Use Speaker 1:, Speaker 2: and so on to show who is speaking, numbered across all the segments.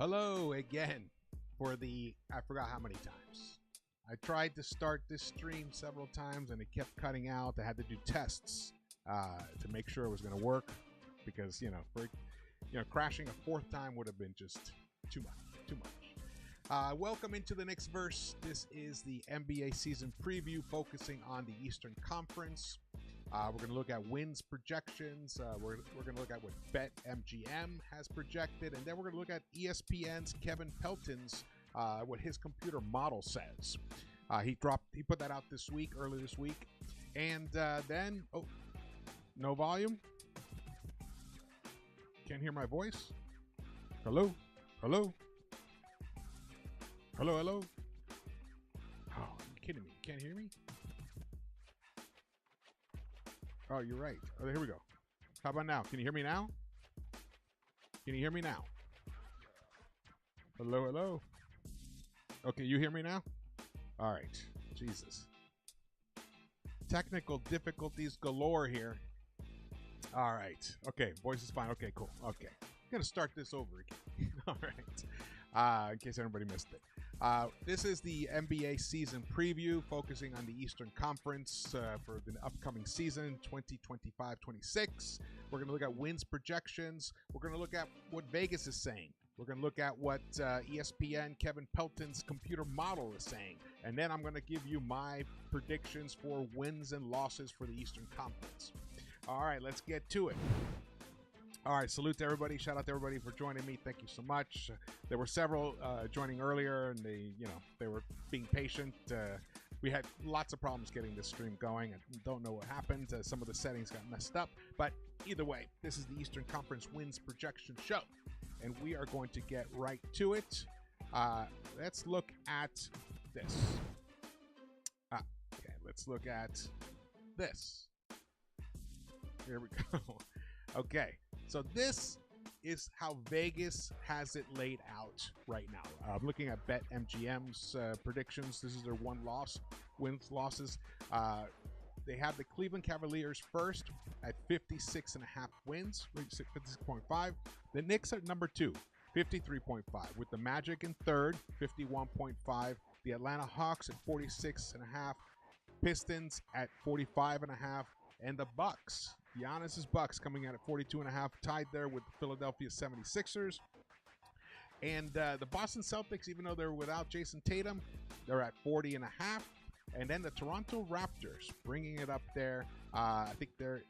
Speaker 1: Hello again for I forgot how many times. I tried to start this stream several times and it kept cutting out. I had to do tests to make sure it was going to work because, crashing a fourth time would have been just too much. Welcome into the Knicks-Verse. This is the NBA season preview focusing on the Eastern Conference. We're going to look at wins projections. We're going to look at what BetMGM has projected. And then we're going to look at ESPN's Kevin Pelton's, what his computer model says. He put that out early this week. And then, no volume. Can't hear my voice. Hello? Hello? Hello, hello? Oh, are you kidding me? You can't hear me? Oh, you're right. Oh, here we go. How about now? Can you hear me now? Can you hear me now? Hello, hello? Okay, you hear me now? All right. Jesus. Technical difficulties galore here. All right. Okay, voice is fine. Okay, cool. Okay. I'm going to start this over again. All right. In case everybody missed it. This is the NBA season preview focusing on the Eastern Conference for the upcoming season, 2025-26. We're going to look at wins projections. We're going to look at what Vegas is saying. We're going to look at what ESPN Kevin Pelton's computer model is saying. And then I'm going to give you my predictions for wins and losses for the Eastern Conference. All right, let's get to it. All right, salute to everybody. Shout out to everybody for joining me. Thank you so much. There were several joining earlier, and they were being patient. We had lots of problems getting this stream going. I don't know what happened. Some of the settings got messed up. But either way, this is the Eastern Conference wins projection show, and we are going to get right to it. Let's look at this. Okay, let's look at this. Here we go. Okay. So this is how Vegas has it laid out right now. I'm looking at BetMGM's predictions. This is their wins-losses. They have the Cleveland Cavaliers first at 56.5 wins, 56.5. The Knicks at number 2, 53.5. With the Magic in third, 51.5. The Atlanta Hawks at 46.5. Pistons at 45.5. And the Bucks. Giannis's Bucks coming out at 42.5, tied there with the Philadelphia 76ers. And the Boston Celtics, even though they're without Jason Tatum, they're at 40.5. And then the Toronto Raptors, bringing it up there. I think they're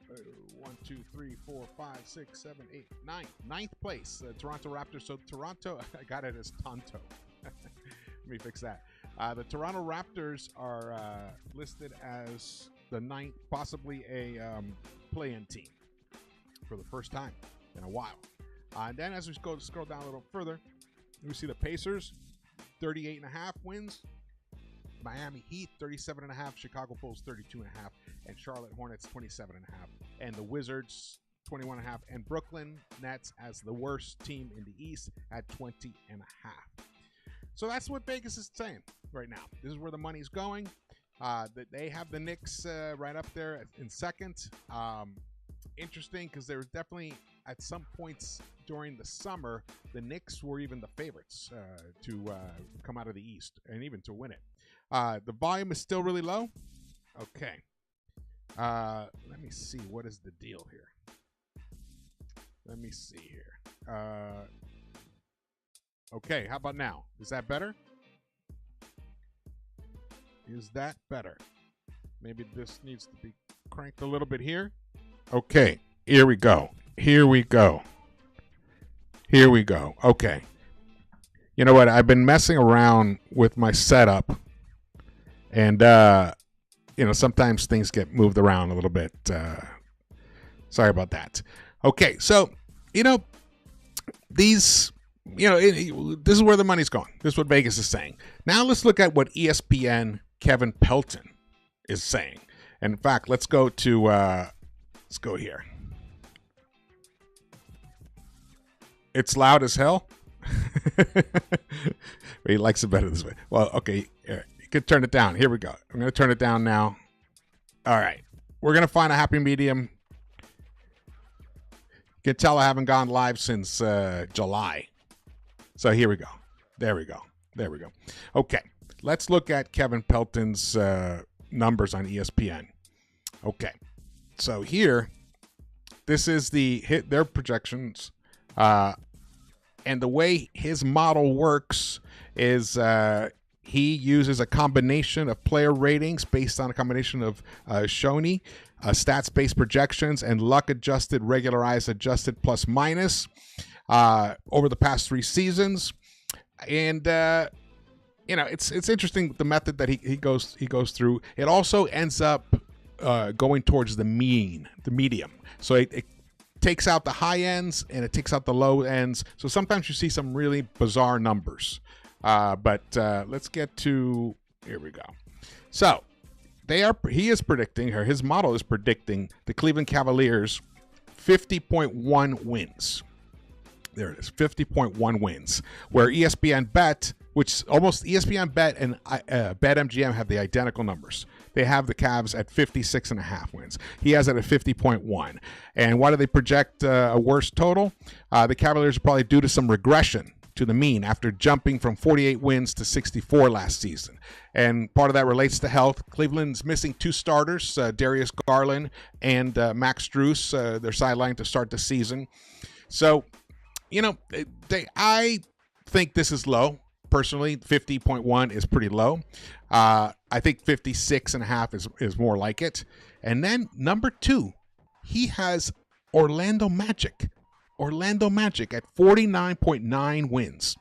Speaker 1: 1, 2, 3, 4, 5, 6, 7, 8, 9. Ninth place, Toronto Raptors. So Toronto, I got it as Tonto. Let me fix that. The Toronto Raptors are listed as the ninth, possibly a play-in team for the first time in a while. And then as we scroll down a little further, we see the Pacers, 38.5 wins. Miami Heat, 37.5. Chicago Bulls, 32.5. And Charlotte Hornets, 27.5. And the Wizards, 21.5. And Brooklyn Nets as the worst team in the East at 20.5. So that's what Vegas is saying right now. This is where the money's going. They have the Knicks right up there in second. Interesting because there was definitely at some points during the summer, the Knicks were even the favorites to come out of the East and even to win it. The volume is still really low. Okay. Let me see. What is the deal here? Let me see here. Okay. How about now? Is that better? Is that better? Maybe this needs to be cranked a little bit here. Okay, here we go. Here we go. Here we go. Okay. You know what? I've been messing around with my setup. And, sometimes things get moved around a little bit. Sorry about that. Okay, so, this is where the money's going. This is what Vegas is saying. Now let's look at what ESPN Kevin Pelton is saying. And in fact, let's go here. It's loud as hell. He likes it better this way. Well, okay, here, you could turn it down. Here we go. I'm going to turn it down now. All right. We're going to find a happy medium. You can tell I haven't gone live since July. So here we go. There we go. There we go. Okay, let's look at Kevin Pelton's numbers on ESPN. Okay, so here, this is their projections, and the way his model works is he uses a combination of player ratings based on a combination of Shoney, stats-based projections, and luck-adjusted, regularized, adjusted plus minus over the past 3 seasons. And it's interesting the method that he goes through. It also ends up going towards the medium. So it takes out the high ends and it takes out the low ends. So sometimes you see some really bizarre numbers. But let's get to, here we go. So his model is predicting the Cleveland Cavaliers 50.1 wins. There it is, 50.1 wins. Where ESPN Bet, which almost ESPN Bet and BetMGM have the identical numbers. They have the Cavs at 56.5 wins. He has it at 50.1. And why do they project a worse total? The Cavaliers are probably due to some regression to the mean after jumping from 48 wins to 64 last season. And part of that relates to health. Cleveland's missing 2 starters, Darius Garland and Max Strus. They're sidelined to start the season. So, I think this is low. Personally, 50.1 is pretty low. I think 56.5 is more like it. And then number 2, he has Orlando Magic at 49.9 wins.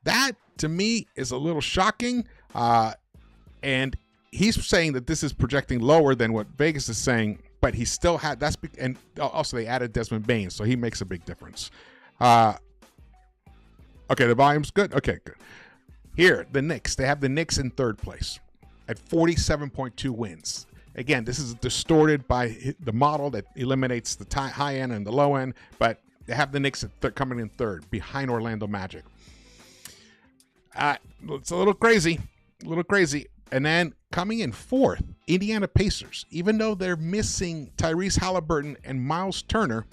Speaker 1: That, to me, is a little shocking. And he's saying that this is projecting lower than what Vegas is saying, but he still had, and also they added Desmond Bain, so he makes a big difference. Okay, the volume's good. Okay, good. Here, the Knicks. They have the Knicks in 3rd place at 47.2 wins. Again, this is distorted by the model that eliminates the high end and the low end, but they have the Knicks coming in 3rd, behind Orlando Magic. It's a little crazy. And then coming in 4th, Indiana Pacers. Even though they're missing Tyrese Halliburton and Miles Turner,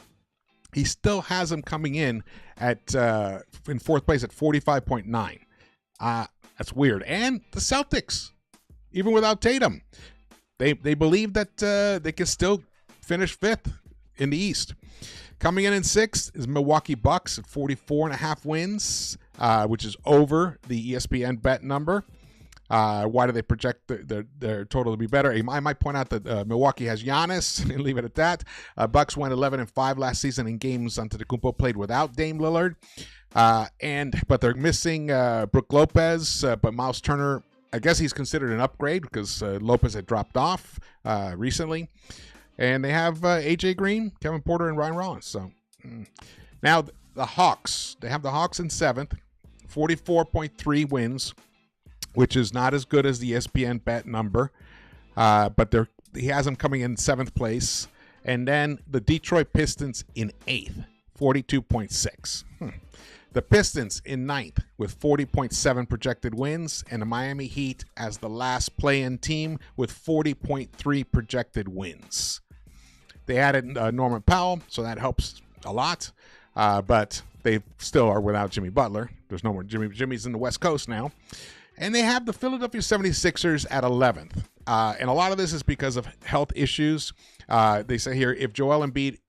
Speaker 1: he still has them coming in at in 4th place at 45.9. That's weird. And the Celtics, even without Tatum, they believe that they can still finish 5th in the East. Coming in 6th is Milwaukee Bucks at 44.5 wins, which is over the ESPN Bet number. Why do they project their total to be better? I might point out that Milwaukee has Giannis and leave it at that. Bucks went 11-5 last season in games Antetokounmpo played without Dame Lillard. But they're missing Brook Lopez, but Miles Turner, I guess he's considered an upgrade because Lopez had dropped off recently. And they have AJ Green, Kevin Porter, and Ryan Rollins. So now the Hawks, they have the Hawks in 7th, 44.3 wins, which is not as good as the ESPN Bet number, but he has them coming in 7th place. And then the Detroit Pistons in 8th, 42.6. The Pistons in 9th with 40.7 projected wins, and the Miami Heat as the last play-in team with 40.3 projected wins. They added Norman Powell, so that helps a lot, but they still are without Jimmy Butler. There's no more Jimmy's in the West Coast now. And they have the Philadelphia 76ers at 11th. And a lot of this is because of health issues. They say here, if Joel Embiid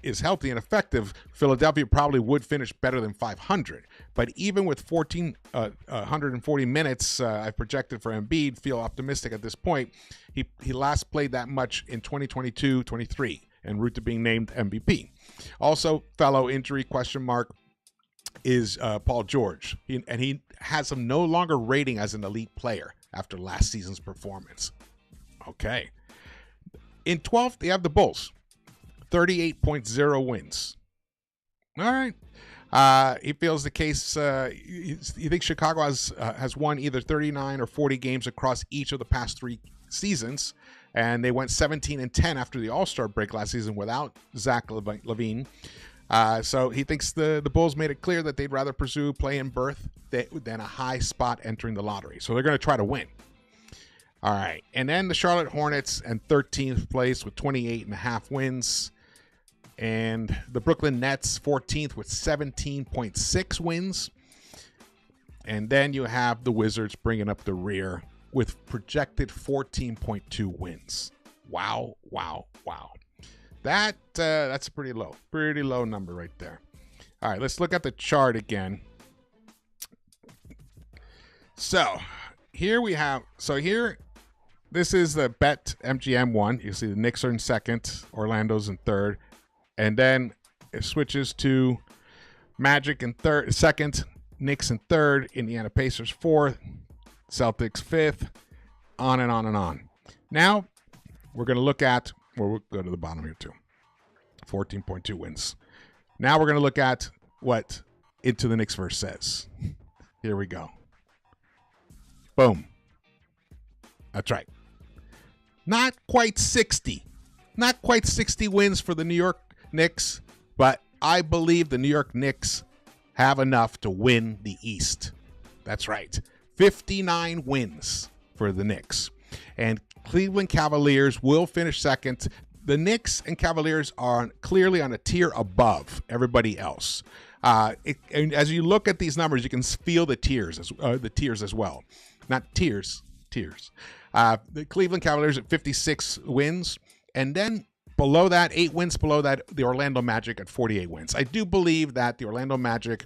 Speaker 1: is healthy and effective, Philadelphia probably would finish better than 500. But even with 1,440 minutes I've projected for Embiid, feel optimistic at this point. He last played that much in 2022-23 en route to being named MVP. Also, fellow injury question mark is Paul George. He has him no longer rating as an elite player after last season's performance. Okay. In 12th, they have the Bulls. 38.0 wins. All right. He feels the case. He thinks Chicago has won either 39 or 40 games across each of the past 3 seasons. And they went 17-10 after the All-Star break last season without Zach LaVine. So he thinks the Bulls made it clear that they'd rather pursue play-in berth than a high spot entering the lottery. So they're going to try to win. All right. And then the Charlotte Hornets in 13th place with 28.5 wins. And the Brooklyn Nets 14th with 17.6 wins. And then you have the Wizards bringing up the rear with projected 14.2 wins. Wow, wow, wow. That's a pretty low number right there. All right, let's look at the chart again. So here we have, this is the Bet MGM one. You see the Knicks are in second, Orlando's in third, and then it switches to Magic in second, Knicks in third, Indiana Pacers fourth, Celtics fifth, on and on and on. Now we're going to look at, we'll go to the bottom here too, 14.2 wins. Now we're going to look at what Into the Knicks-Verse says. Here we go. Boom. That's right. Not quite 60. Not quite 60 wins for the New York Knicks, but I believe the New York Knicks have enough to win the East. That's right. 59 wins for the Knicks. And Cleveland Cavaliers will finish second. The Knicks and Cavaliers are clearly on a tier above everybody else. And as you look at these numbers, you can feel the tiers as well. Not tears. The Cleveland Cavaliers at 56 wins. And then below that, 8 wins below that, the Orlando Magic at 48 wins. I do believe that the Orlando Magic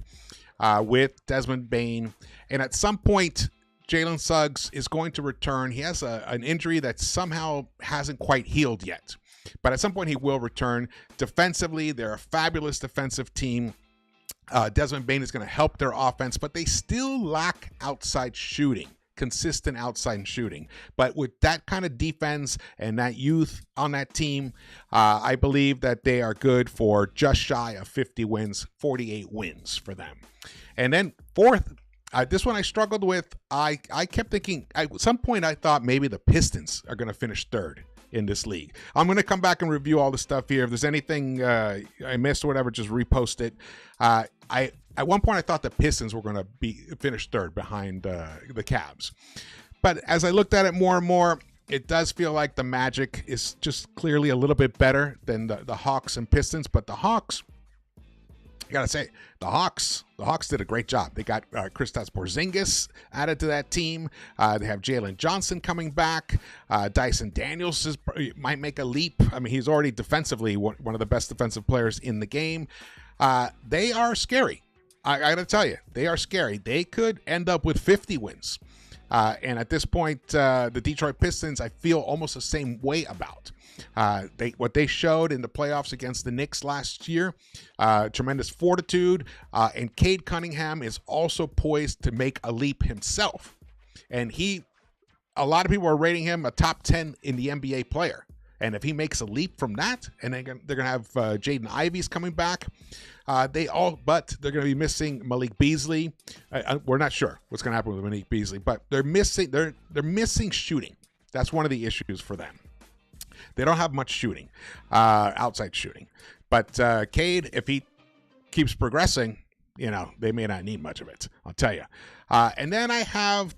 Speaker 1: with Desmond Bane, and at some point, Jalen Suggs is going to return. He has an injury that somehow hasn't quite healed yet. But at some point, he will return. Defensively, they're a fabulous defensive team. Desmond Bane is going to help their offense, but they still lack outside shooting. Consistent outside shooting. But with that kind of defense and that youth on that team, I believe that they are good for just shy of 50 wins, 48 wins for them. And then fourth, this one I struggled with. I kept thinking, at some point I thought maybe the Pistons are going to finish third in this league. I'm going to come back and review all the stuff here. If there's anything I missed or whatever, just repost it. At one point, I thought the Pistons were going to finish third behind the Cavs. But as I looked at it more and more, it does feel like the Magic is just clearly a little bit better than the Hawks and Pistons. But the Hawks, I got to say, the Hawks did a great job. They got Kristaps Porzingis added to that team. They have Jalen Johnson coming back. Dyson Daniels might make a leap. I mean, he's already defensively one of the best defensive players in the game. They are scary. I got to tell you, they are scary. They could end up with 50 wins. And at this point, the Detroit Pistons, I feel almost the same way about. What they showed in the playoffs against the Knicks last year, tremendous fortitude. And Cade Cunningham is also poised to make a leap himself. And a lot of people are rating him a top 10 in the NBA player. And if he makes a leap from that, and they're going to have Jaden Ivey's coming back, but they're going to be missing Malik Beasley. We're not sure what's going to happen with Malik Beasley, but they're missing shooting. That's one of the issues for them. They don't have much shooting, outside shooting. But Cade, if he keeps progressing, they may not need much of it. I'll tell you. And then I have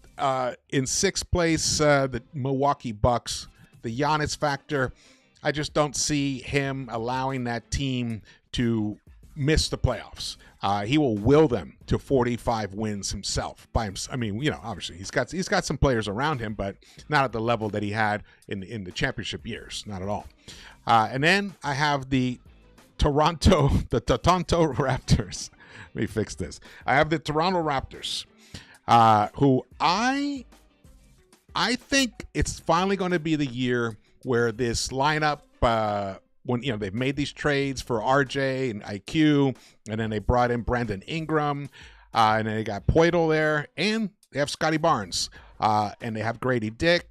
Speaker 1: in sixth place the Milwaukee Bucks. The Giannis factor, I just don't see him allowing that team to miss the playoffs. He will will them to 45 wins himself. I mean, obviously he's got some players around him, but not at the level that he had in the championship years, not at all. And then I have the Toronto Raptors. Let me fix this. I have the Toronto Raptors, who I think it's finally going to be the year where this lineup, when they've made these trades for RJ and IQ, and then they brought in Brandon Ingram, and then they got Poeltl there, and they have Scotty Barnes, and they have Grady Dick,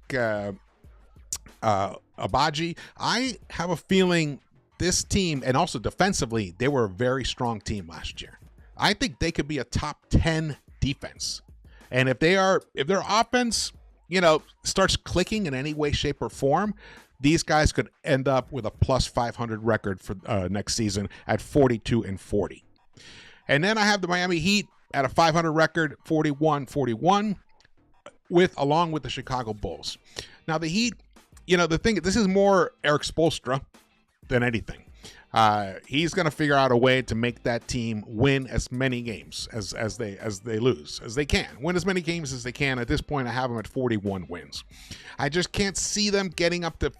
Speaker 1: Abaji. I have a feeling this team, and also defensively, they were a very strong team last year. I think they could be a top 10 defense, and if their offense starts clicking in any way, shape, or form, these guys could end up with a plus 500 record for next season at 42-40. And then I have the Miami Heat at a 500 record, 41-41, along with the Chicago Bulls. Now the Heat, this is more Eric Spoelstra than anything. He's going to figure out a way to make that team win as many games as they lose as they can. Win as many games as they can. At this point, I have them at 41 wins. I just can't see them getting up to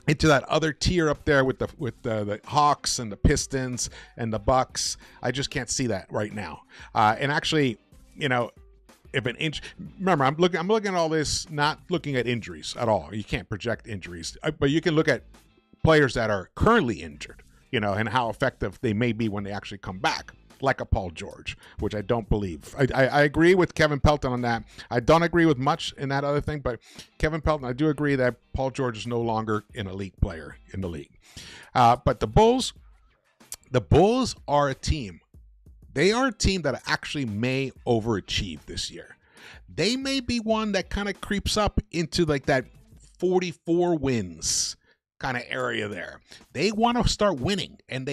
Speaker 1: into that other tier up there with the Hawks and the Pistons and the Bucks. I just can't see that right now. And actually, if an inch, remember, I'm looking at all this, not looking at injuries at all. You can't project injuries, but you can look at players that are currently injured, and how effective they may be when they actually come back, like a Paul George, which I don't believe. I agree with Kevin Pelton on that. I don't agree with much in that other thing, but Kevin Pelton, I do agree that Paul George is no longer an elite player in the league. But the Bulls are a team. They are a team that actually may overachieve this year. They may be one that kind of creeps up into like that 44 wins kind of area there. They want to start winning, and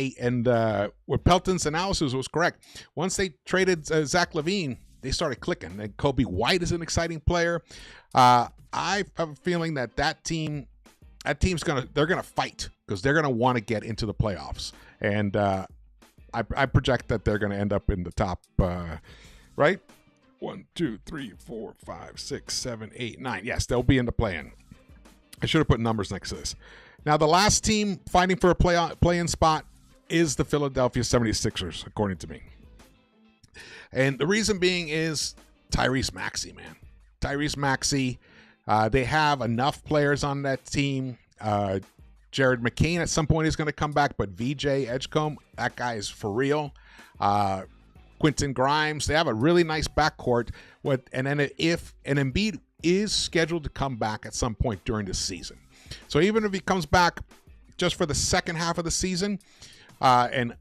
Speaker 1: what Pelton's analysis was correct. Once they traded Zach LaVine, they started clicking. And Kobe White is an exciting player. I have a feeling that team's gonna fight, because they're gonna want to get into the playoffs, and I project that they're gonna end up in the top, right? 1, 2, 3, 4, 5, 6, 7, 8, 9. Yes, they'll be in the play-in. I should have put numbers next to this. Now, the last team fighting for a play-in spot is the Philadelphia 76ers, according to me. And the reason being is Tyrese Maxey, man. Tyrese Maxey, they have enough players on that team. Jared McCain at some point is going to come back, but VJ Edgecombe, that guy is for real. Quentin Grimes, they have a really nice backcourt. And then if an Embiid is scheduled to come back at some point during the season. So even if he comes back just for the second half of the season, and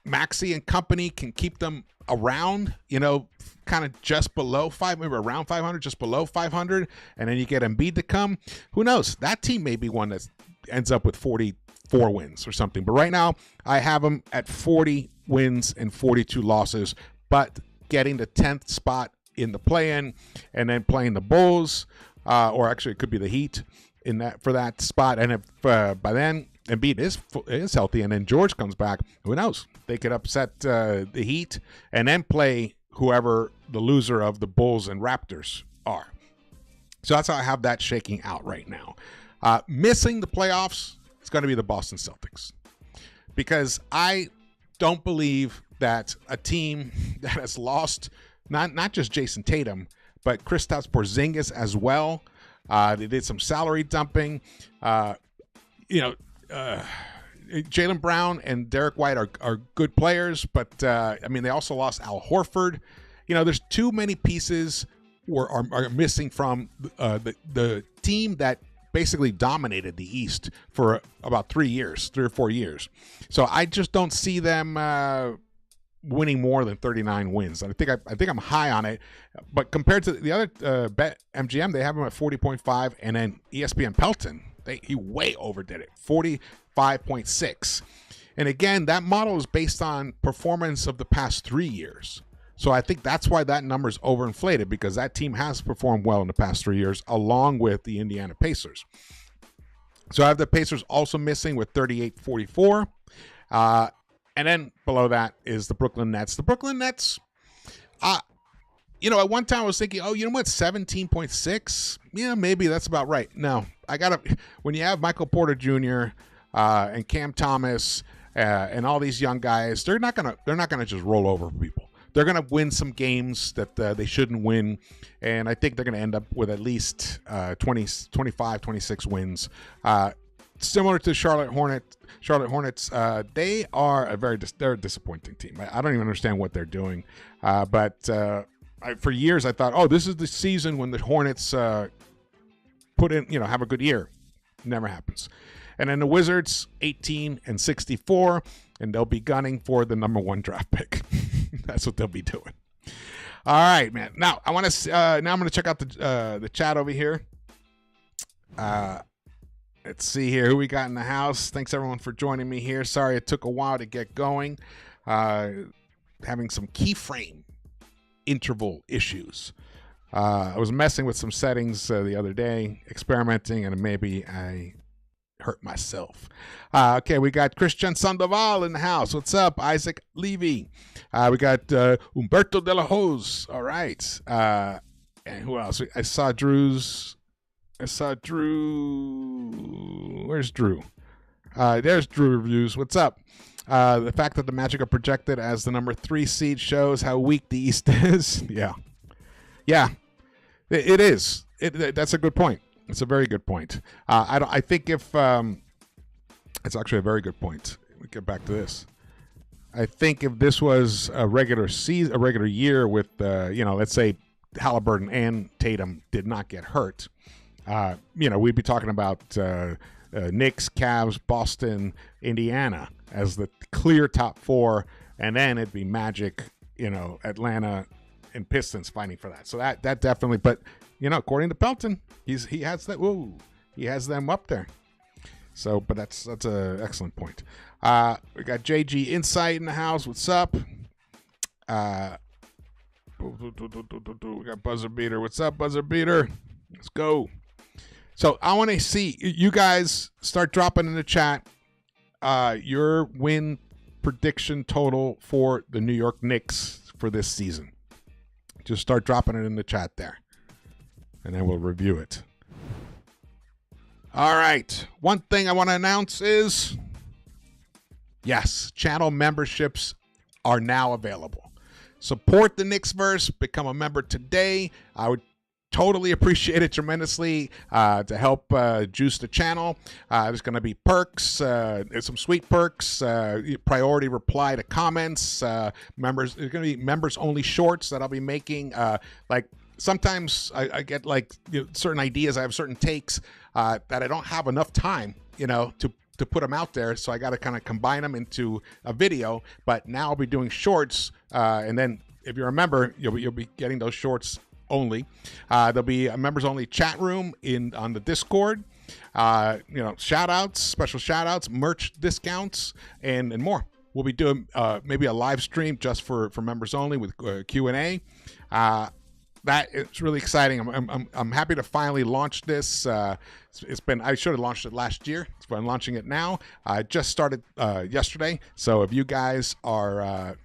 Speaker 1: Maxey and company can keep them around, kind of just below maybe around 500, just below 500, and then you get Embiid to come, who knows? That team may be one that ends up with 44 wins or something. But right now, I have them at 40 wins and 42 losses, but getting the 10th spot in the play-in, and then playing the Bulls, or actually it could be the Heat for that spot. And if by then Embiid is healthy, and then George comes back, who knows? They could upset the Heat and then play whoever the loser of the Bulls and Raptors are. So that's how I have that shaking out right now. Missing the playoffs, it's going to be the Boston Celtics, because I don't believe that a team that has lost not just Jason Tatum, but Kristaps Porzingis as well. They did some salary dumping. Jaylen Brown and Derek White are good players, but they also lost Al Horford. There's too many pieces are missing from the team that basically dominated the East for about 3 or 4 years. So I just don't see them winning more than 39 wins. I think I'm high on it, but compared to the other bet MGM, they have them at 40.5, and then ESPN Pelton, he way overdid it, 45.6. And again, that model is based on performance of the past 3 years. So I think that's why that number is overinflated, because that team has performed well in the past 3 years, along with the Indiana Pacers. So I have the Pacers also missing with 38.44. And then below that is the Brooklyn Nets. The Brooklyn Nets, at one time I was thinking, 17.6? Yeah, maybe that's about right. No, when you have Michael Porter Jr. And Cam Thomas and all these young guys, they're not gonna just roll over people. They're gonna win some games that they shouldn't win, and I think they're gonna end up with at least 25, 26 wins. Similar to Charlotte Hornets, they are they're a disappointing team. I don't even understand what they're doing. But for years I thought, this is the season when the Hornets put in, have a good year. Never happens. And then the Wizards, 18-64, and they'll be gunning for the number 1 draft pick. That's what they'll be doing. All right, man. Now I'm going to check out the chat over here. Let's see here who we got in the house. Thanks everyone for joining me here. Sorry it took a while to get going. Having some keyframe interval issues. I was messing with some settings the other day, experimenting, and maybe I hurt myself. Okay, we got Christian Sandoval in the house. What's up? Isaac Levy. We got Humberto de la Hoz. All right. And who else? I saw Drew. Where's Drew? There's Drew Reviews. What's up? The fact that the Magic are projected as the number 3 seed shows how weak the East is. Yeah. It is. That's a good point. It's a very good point. I think if it's actually a very good point. We get back to this. I think if this was a regular season, a regular year with let's say Halliburton and Tatum did not get hurt, we'd be talking about Knicks, Cavs, Boston, Indiana as the clear top 4, and then it'd be Magic, Atlanta, and Pistons fighting for that. So that definitely, but according to Pelton, he has that. Whoa, he has them up there. So, but that's an excellent point. We got JG Insight in the house. What's up? We got Buzzer Beater. What's up, Buzzer Beater? Let's go. So I want to see you guys start dropping in the chat your win prediction total for the New York Knicks for this season. Just start dropping it in the chat there, and then we'll review it. All right. One thing I want to announce is, yes, channel memberships are now available. Support the Knicks-Verse. Become a member today. I would totally appreciate it tremendously to help juice the channel. There's going to be perks. There's some sweet perks. Priority reply to comments. Members. There's going to be members-only shorts that I'll be making. Sometimes I get certain ideas. I have certain takes that I don't have enough time, to put them out there. So I got to kind of combine them into a video. But now I'll be doing shorts, and then if you're a member, you'll be getting those shorts only. There'll be a members only chat room on the Discord. Shout outs, special shout outs, merch discounts, and more. We'll be doing maybe a live stream just for members only with Q&A. That is really exciting. I'm happy to finally launch this. I should have launched it last year. I'm launching it now. I just started yesterday. So if you guys are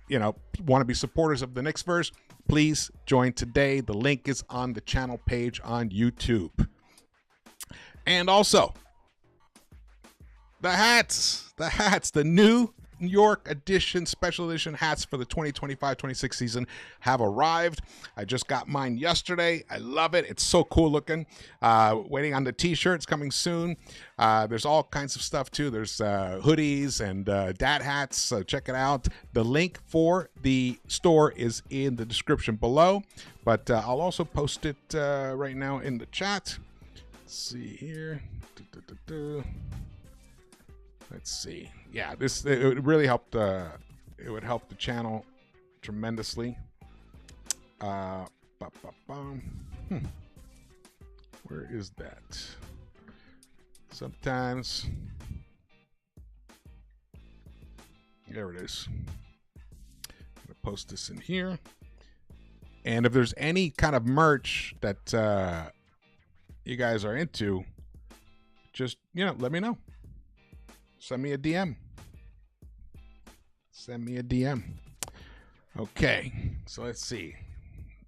Speaker 1: want to be supporters of the Knicks-Verse, please join today. The link is on the channel page on YouTube. And also, the hats, the New York edition, special edition hats for the 2025-26 season have arrived. I just got mine yesterday. I love it. It's so cool looking. Waiting on the t-shirts coming soon. There's all kinds of stuff too. There's hoodies and dad hats. So check it out. The link for the store is in the description below, but I'll also post it right now in the chat. Let's see here. Let's see. Yeah, it would really help it would help the channel tremendously. Where is that? Sometimes there it is. I'm gonna post this in here. And if there's any kind of merch that you guys are into, just let me know. Send me a DM. Okay, so let's see.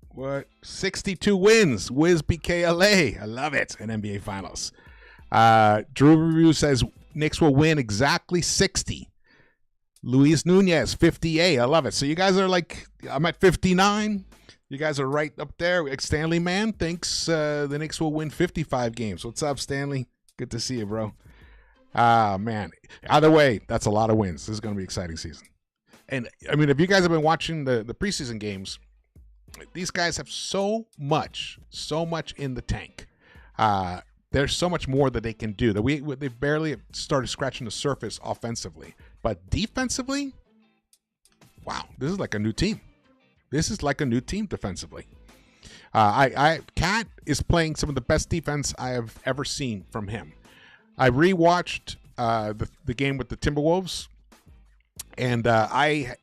Speaker 1: What? 62 wins. Wiz BKLA. I love it. In NBA Finals. Drew Review says Knicks will win exactly 60. Luis Nunez, 58. I love it. So you guys are I'm at 59. You guys are right up there. Stanley Man thinks the Knicks will win 55 games. What's up, Stanley? Good to see you, bro. Man. Either way, that's a lot of wins. This is going to be an exciting season. And, I mean, if you guys have been watching the preseason games, these guys have so much in the tank. There's so much more that they can do. They've barely started scratching the surface offensively. But defensively, wow, this is like a new team. This is like a new team defensively. Cat is playing some of the best defense I have ever seen from him. I rewatched the game with the Timberwolves, and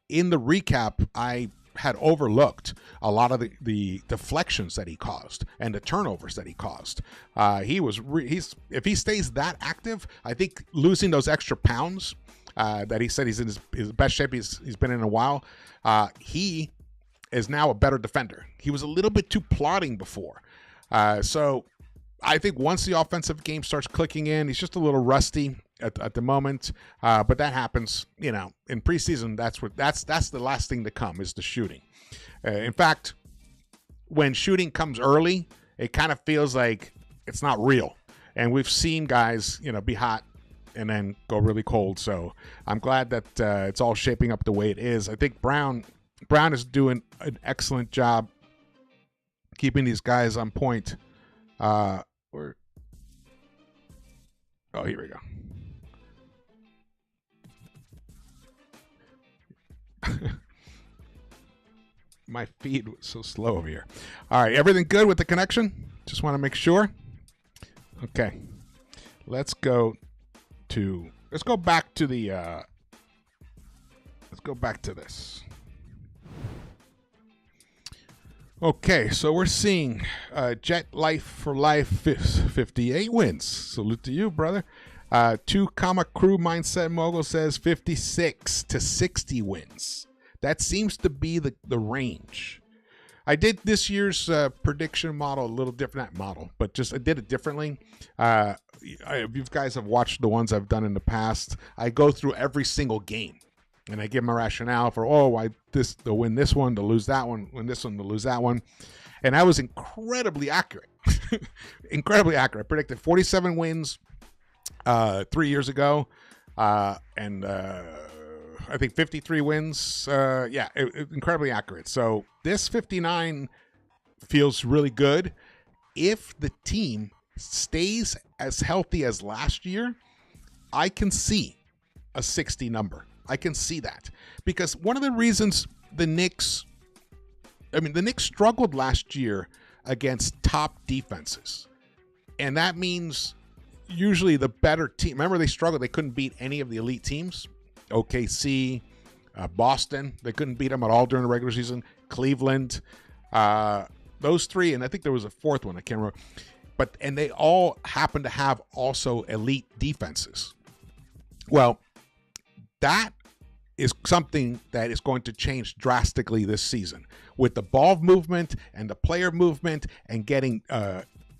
Speaker 1: in the recap, I had overlooked a lot of the deflections that he caused and the turnovers that he caused. If he stays that active, I think losing those extra pounds that he said he's in his best shape he's been in a while, he is now a better defender. He was a little bit too plodding before. So I think once the offensive game starts clicking in, he's just a little rusty at the moment. But that happens, in preseason. That's the last thing to come is the shooting. In fact, when shooting comes early, it kind of feels like it's not real. And we've seen guys, be hot and then go really cold. So I'm glad that it's all shaping up the way it is. I think Brown is doing an excellent job keeping these guys on point. Oh, here we go. My feed was so slow over here. All right, everything good with the connection? Just want to make sure. Okay, let's go back to the. Let's go back to this. Okay, so we're seeing Jet Life for Life 58 wins. Salute to you, brother. 2 Comma Crew Mindset Mogul says 56 to 60 wins. That seems to be the range. I did this year's prediction model a little different, not model, but just I did it differently. If you guys have watched the ones I've done in the past, I go through every single game. And I give them a rationale for, they'll win this one, they'll lose that one, win this one, they'll lose that one. And I was incredibly accurate. Incredibly accurate. I predicted 47 wins 3 years ago. And I think 53 wins. Incredibly accurate. So this 59 feels really good. If the team stays as healthy as last year, I can see a 60 number. I can see that because one of the reasons the Knicks struggled last year against top defenses. And that means usually the better team. Remember, they struggled. They couldn't beat any of the elite teams. OKC, Boston. They couldn't beat them at all during the regular season. Cleveland, those three. And I think there was a fourth one. I can't remember. And they all happen to have also elite defenses. Well, that is something that is going to change drastically this season with the ball movement and the player movement and getting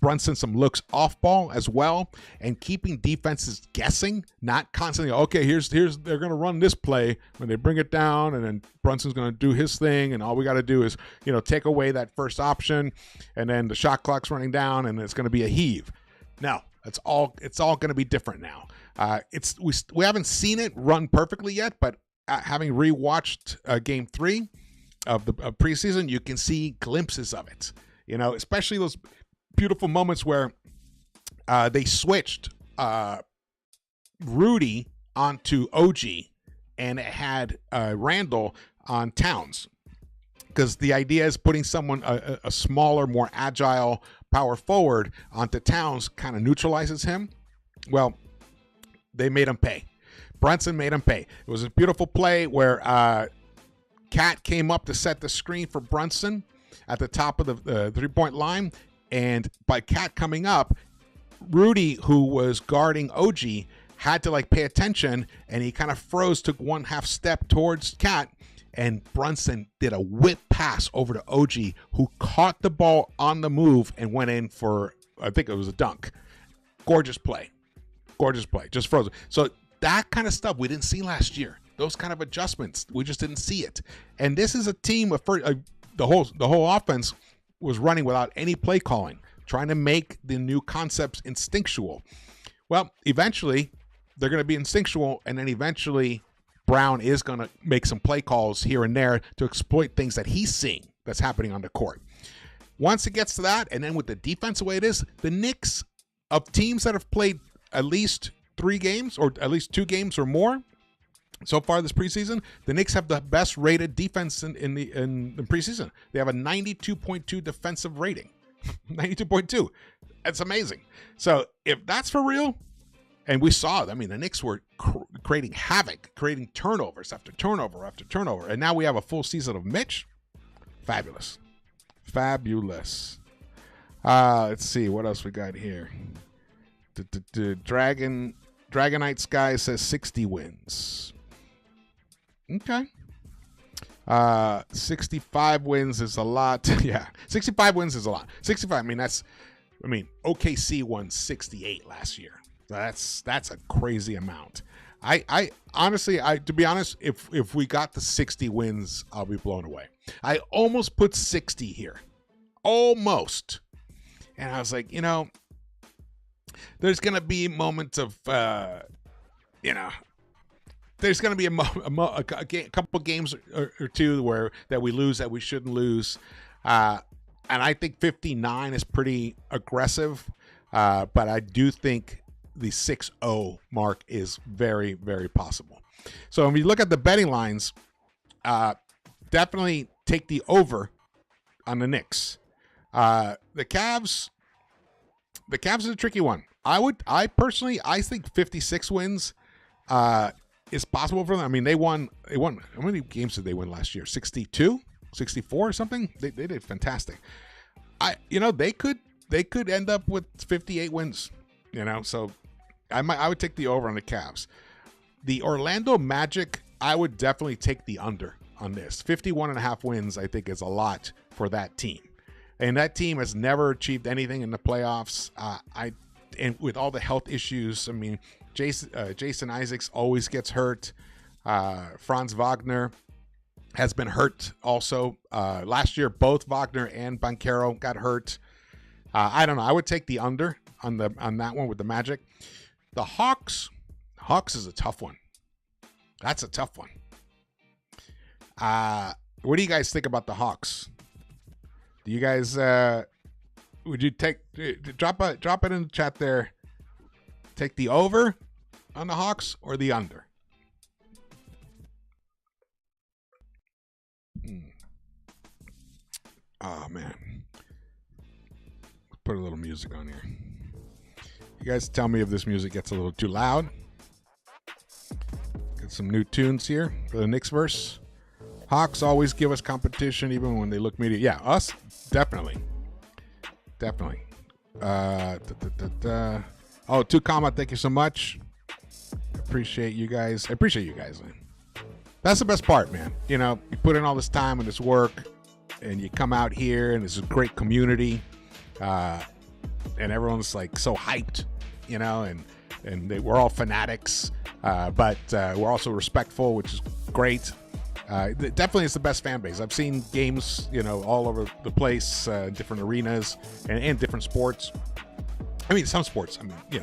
Speaker 1: Brunson some looks off ball as well and keeping defenses guessing, not constantly, okay, here's they're going to run this play when they bring it down and then Brunson's going to do his thing and all we got to do is, take away that first option and then the shot clock's running down and it's going to be a heave. No, it's all going to be different now. We haven't seen it run perfectly yet, but having rewatched Game 3 of the preseason, you can see glimpses of it. Especially those beautiful moments where they switched Rudy onto OG, and it had Randall on Towns, because the idea is putting someone a smaller, more agile power forward onto Towns kind of neutralizes him. Well, they made him pay. Brunson made him pay. It was a beautiful play where Cat came up to set the screen for Brunson at the top of the three-point line. And by Cat coming up, Rudy, who was guarding OG, had to pay attention, and he kind of froze, took 1/2 step towards Cat, and Brunson did a whip pass over to OG, who caught the ball on the move and went in for, I think it was a dunk. Gorgeous play. Just frozen. So that kind of stuff we didn't see last year. Those kind of adjustments, we just didn't see it. And this is a team of the whole offense was running without any play calling, trying to make the new concepts instinctual. Well, eventually they're going to be instinctual, and then eventually Brown is going to make some play calls here and there to exploit things that he's seeing that's happening on the court. Once it gets to that, and then with the defense the way it is, the Knicks, of teams that have played at least 3 games or at least 2 games or more so far this preseason, the Knicks have the best rated defense in the preseason. They have a 92.2 defensive rating. 92.2. That's amazing. So if that's for real, and we saw it, the Knicks were creating havoc, creating turnovers after turnover after turnover, and now we have a full season of Mitch. Fabulous. Fabulous. Let's see what else we got here. Dragonite Sky says 60 wins. Okay. 65 wins is a lot. Yeah, 65 wins is a lot. 65. I mean, OKC won 68 last year. That's a crazy amount. I honestly, to be honest, if we got the 60 wins, I'll be blown away. I almost put 60 here, almost, and I was like, there's gonna be moments of, there's going to be a couple games or two that we lose that we shouldn't lose. And I think 59 is pretty aggressive. But I do think the 6-0 mark is very, very possible. So when we look at the betting lines, definitely take the over on the Knicks. The Cavs is a tricky one. I personally think 56 wins, is possible for them. I mean, they won. How many games did they win last year? 62, 64 or something? They did fantastic. They could end up with 58 wins, so I would take the over on the Cavs. The Orlando Magic, I would definitely take the under on this. 51.5 wins, I think, is a lot for that team. And that team has never achieved anything in the playoffs. And with all the health issues, I mean, Jason Isaacs always gets hurt. Franz Wagner has been hurt also. Last year, both Wagner and Banchero got hurt. I don't know. I would take the under on that one with the Magic. The Hawks is a tough one. That's a tough one. What do you guys think about the Hawks? Do you guys would you drop it in the chat there? Take the over on the Hawks or the under? Oh, man. Let's put a little music on here. You guys tell me if this music gets a little too loud. Get some new tunes here for the Knicks-Verse. Hawks always give us competition even when they look mediocre. Yeah, us, definitely. Definitely. Oh, 2 thank you so much. Appreciate you guys. I appreciate you guys, man. That's the best part, man. You put in all this time and this work, and you come out here, and this is a great community, and everyone's like so hyped, and we're all fanatics, but we're also respectful, which is great. Definitely is the best fan base. I've seen games, all over the place, different arenas and different sports. I mean, some sports, you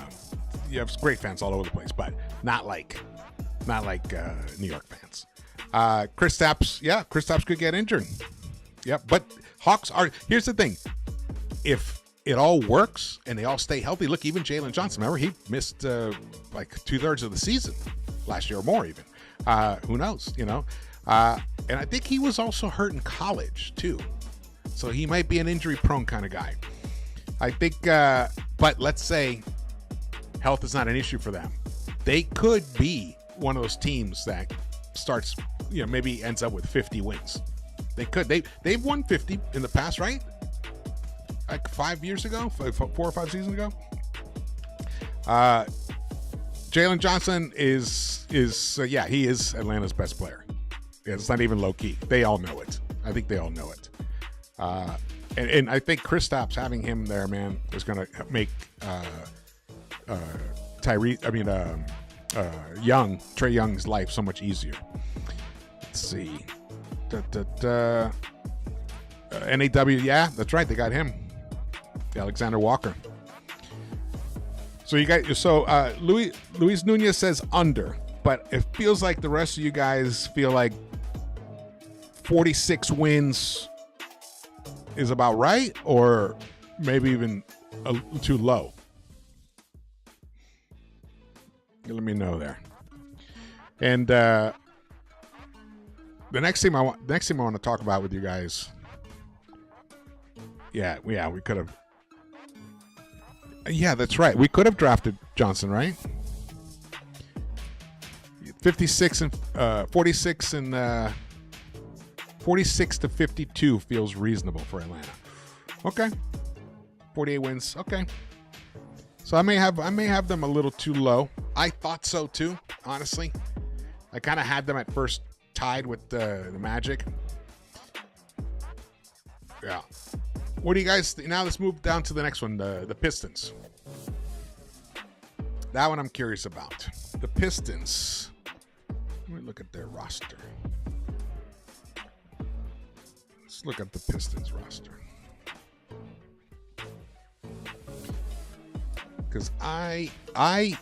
Speaker 1: have great fans all over the place, but not like New York fans. Chris Stapps could get injured. Yep, but Hawks are. Here's the thing: if it all works and they all stay healthy, look, even Jalen Johnson. Remember, he missed like 2/3 of the season last year or more, even. Who knows? And I think he was also hurt in college too, so he might be an injury-prone kind of guy. I think, but let's say health is not an issue for them. They could be one of those teams that starts, maybe ends up with 50 wins. They could. They've won 50 in the past, right? Like 5 years ago, 4 or 5 seasons ago. Jalen Johnson is he is Atlanta's best player. It's not even low key. They all know it. I think they all know it. And I think Chris Stapps, having him there, man, is going to make Trae Young's life so much easier. Let's see. NAW, yeah, that's right. They got him. Alexander Walker. So Luis Nunez says under, but it feels like the rest of you guys feel like 46 wins is about right, or maybe even too low. Let me know there. And the next team I want to talk about with you guys. Yeah, we could have. Yeah, that's right. We could have drafted Johnson, right? 56 and 46 and 46-52 feels reasonable for Atlanta. Okay. 48 wins. Okay. So I may have them a little too low. I thought so too, honestly. I kind of had them at first tied with the Magic. Yeah. What do you guys now? Let's move down to the next one, the Pistons. That one I'm curious about. The Pistons. Let me look at their roster. Let's look at the Pistons roster. Because I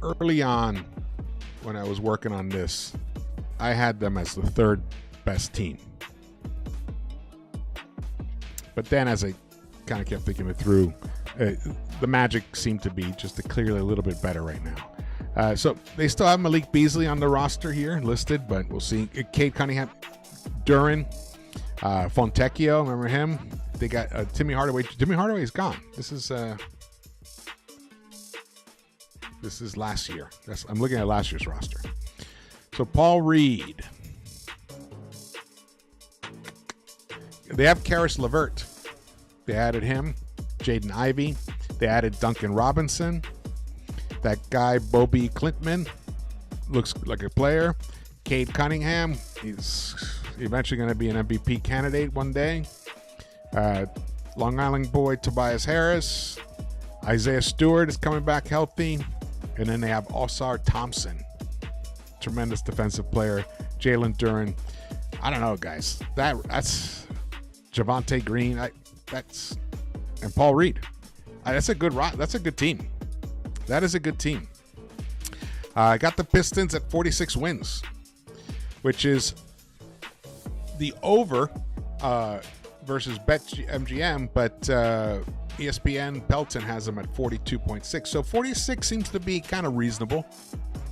Speaker 1: early on when I was working on this, I had them as the third best team. But then as I kind of kept thinking it through, the Magic seem to be just clearly a little bit better right now. So they still have Malik Beasley on the roster here listed, but we'll see. Cade Cunningham, Duran, Fontecchio, remember him? They got Timmy Hardaway. Timmy Hardaway is gone. This is last year. I'm looking at last year's roster. So Paul Reed. They have Karis LeVert. They added him. Jaden Ivey. They added Duncan Robinson. That guy, Bobby Clintman, looks like a player. Cade Cunningham. He's eventually going to be an MVP candidate one day. Long Island boy, Tobias Harris. Isaiah Stewart is coming back healthy. And then they have Osar Thompson. Tremendous defensive player. Jalen Duran. I don't know, guys. That's Javonte Green. And Paul Reed. That's a good team. That is a good team. I got the Pistons at 46 wins, which is the over versus BetMGM, but ESPN Pelton has them at 42.6. So 46 seems to be kind of reasonable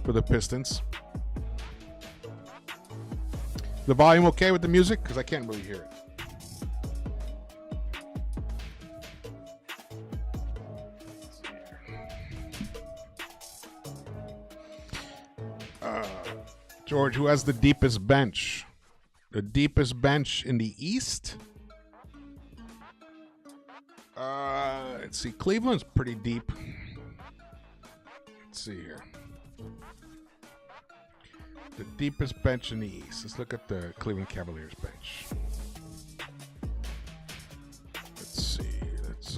Speaker 1: for the Pistons. The volume okay with the music? Because I can't really hear it. George, who has the deepest bench? The deepest bench in the East? Let's see. Cleveland's pretty deep. Let's see here. The deepest bench in the East. Let's look at the Cleveland Cavaliers bench. Let's see. Let's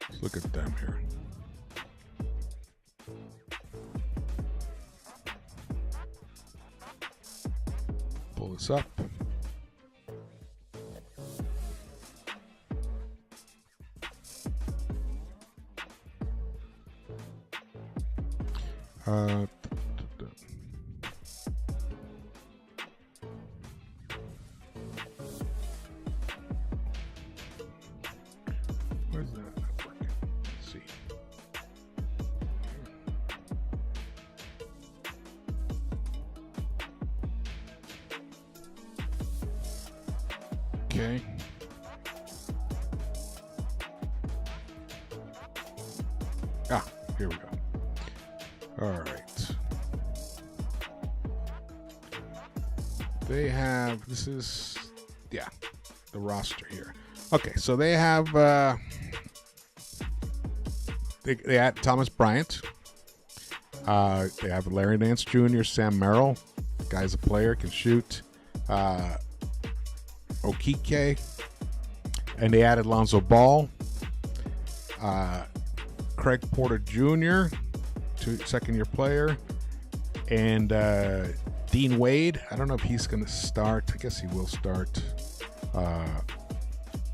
Speaker 1: let's look at them here. Pull this up. Where's that network? Let's see. Okay. Here we go. All right. They have, this is, yeah, the roster here. Okay, so they have, they had Thomas Bryant. They have Larry Nance Jr., Sam Merrill. The guy's a player, can shoot. Okike. And they added Lonzo Ball. Craig Porter Jr., second-year player. And Dean Wade. I don't know if he's going to start. I guess he will start.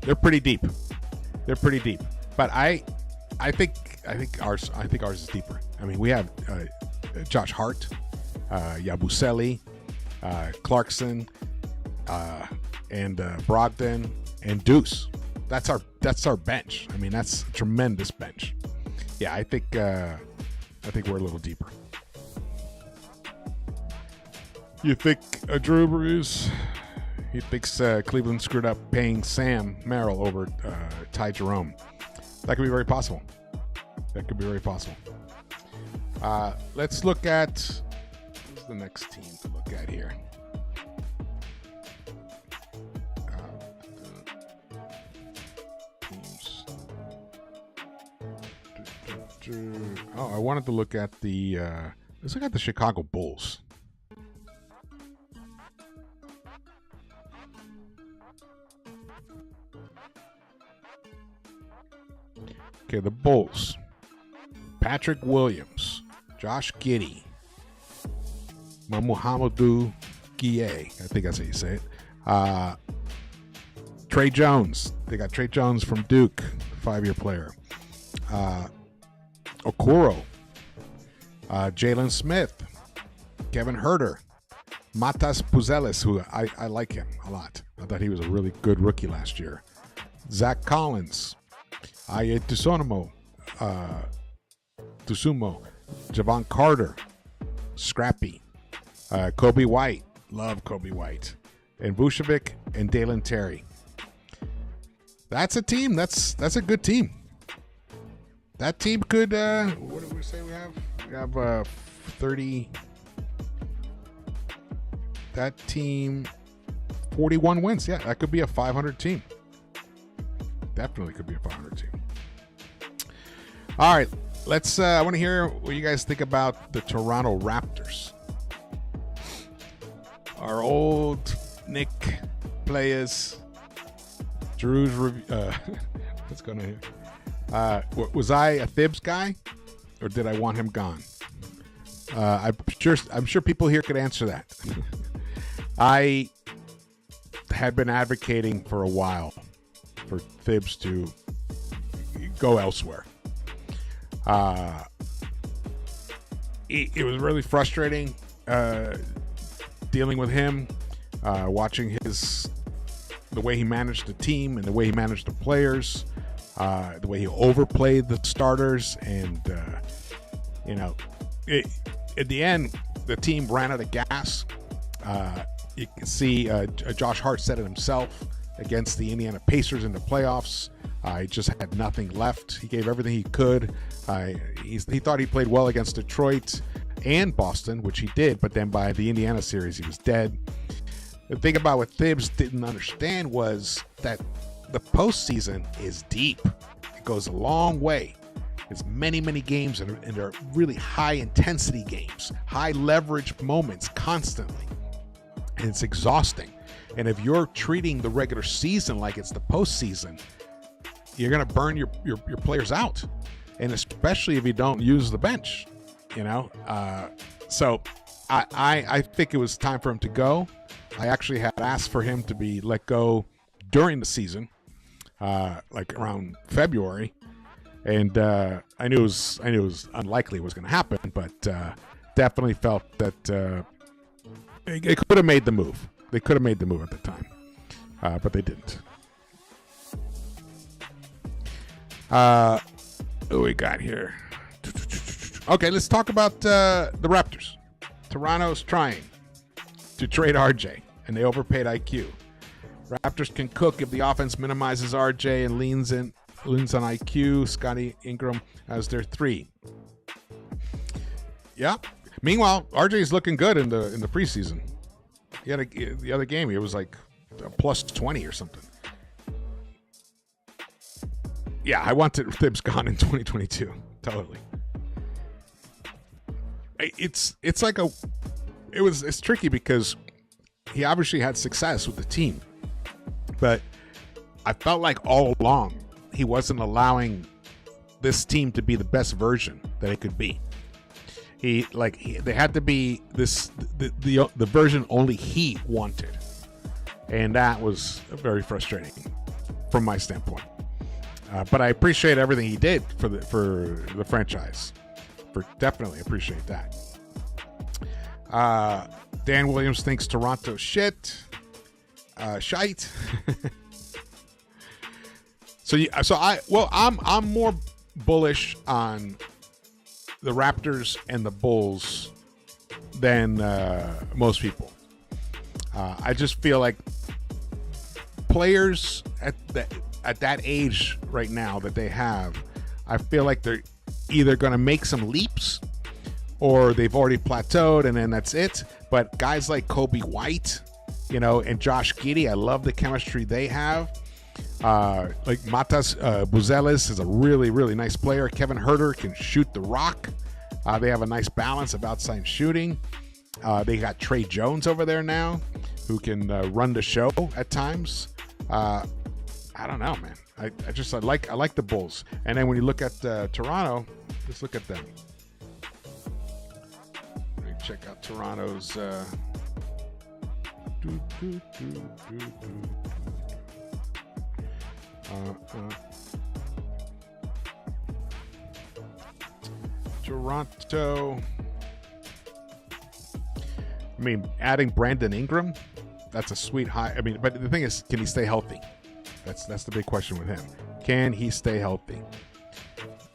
Speaker 1: They're pretty deep. But I think ours is deeper. I mean, we have Josh Hart, Yabusele, Clarkson, and Brogdon and Deuce. That's our bench. I mean, that's a tremendous bench. Yeah, I think we're a little deeper. You think Drew Brees? He thinks Cleveland screwed up paying Sam Merrill over Ty Jerome. That could be very possible. That could be very possible. Let's look at who's the next team to look at here. Teams. Oh, I wanted to look at the. Let's look at the Chicago Bulls. Okay, the Bulls. Patrick Williams, Josh Giddey, Muhammadu Gueye, I think that's how you say it. Trey Jones. They got Trey Jones from Duke, 5-year player. Okoro. Jalen Smith. Kevin Herter. Matas Puzelis, who I like him a lot. I thought he was a really good rookie last year. Zach Collins. Aye Tusumo, Javon Carter, Scrappy, Kobe White, love Kobe White, and Vucevic and Dalen Terry. That's a team. That's a good team. That team could. What do we say we have? We have 30. That team, 41 wins. Yeah, that could be a 500 team. Definitely could be a 500 team. All right, let's. I want to hear what you guys think about the Toronto Raptors. Our old Nick players. Drew's review. What's going on here? Was I a Thibs guy, or did I want him gone? I'm sure people here could answer that. I had been advocating for a while for Thibs to go elsewhere. It was really frustrating dealing with him, watching the way he managed the team and the way he managed the players, the way he overplayed the starters, and at the end, the team ran out of gas. You can see Josh Hart said it himself against the Indiana Pacers in the playoffs. He just had nothing left. He gave everything he could. He thought he played well against Detroit and Boston, which he did, but then by the Indiana series, he was dead. The thing about what Thibs didn't understand was that the postseason is deep. It goes a long way. It's many, many games, and they're really high-intensity games, high-leverage moments constantly, and it's exhausting. And if you're treating the regular season like it's the postseason, you're going to burn your players out, and especially if you don't use the bench, So I think it was time for him to go. I actually had asked for him to be let go during the season, like around February, and I knew it was unlikely it was going to happen, but definitely felt that they could have made the move. They could have made the move at the time, but they didn't. What we got here? Okay, let's talk about the Raptors. Toronto's trying to trade RJ, and they overpaid IQ. Raptors can cook if the offense minimizes RJ and leans on IQ. Scotty Ingram as their 3. Yeah. Meanwhile, RJ is looking good in the preseason. He had the other game. He was like a plus 20 or something. Yeah, I wanted Thibs gone in 2022. Totally. It's tricky because he obviously had success with the team, but I felt like all along he wasn't allowing this team to be the best version that it could be. They had to be the version only he wanted, and that was very frustrating from my standpoint. But I appreciate everything he did for the franchise. Definitely appreciate that. Dan Williams thinks Toronto shite. I'm more bullish on the Raptors and the Bulls than most people. I just feel like players at that age right now that they have, I feel like they're either going to make some leaps or they've already plateaued and then that's it. But guys like Kobe White, and Josh Giddey, I love the chemistry they have. Like Matas Buzelis is a really, really nice player. Kevin Huerter can shoot the rock. They have a nice balance of outside shooting. They got Trey Jones over there now, who can run the show at times. I don't know, man. I like the Bulls. And then when you look at Toronto, let's look at them. Let me check out Toronto's. Toronto. I mean, adding Brandon Ingram, that's a sweet high. I mean, but the thing is, can he stay healthy? That's the big question with him. Can he stay healthy?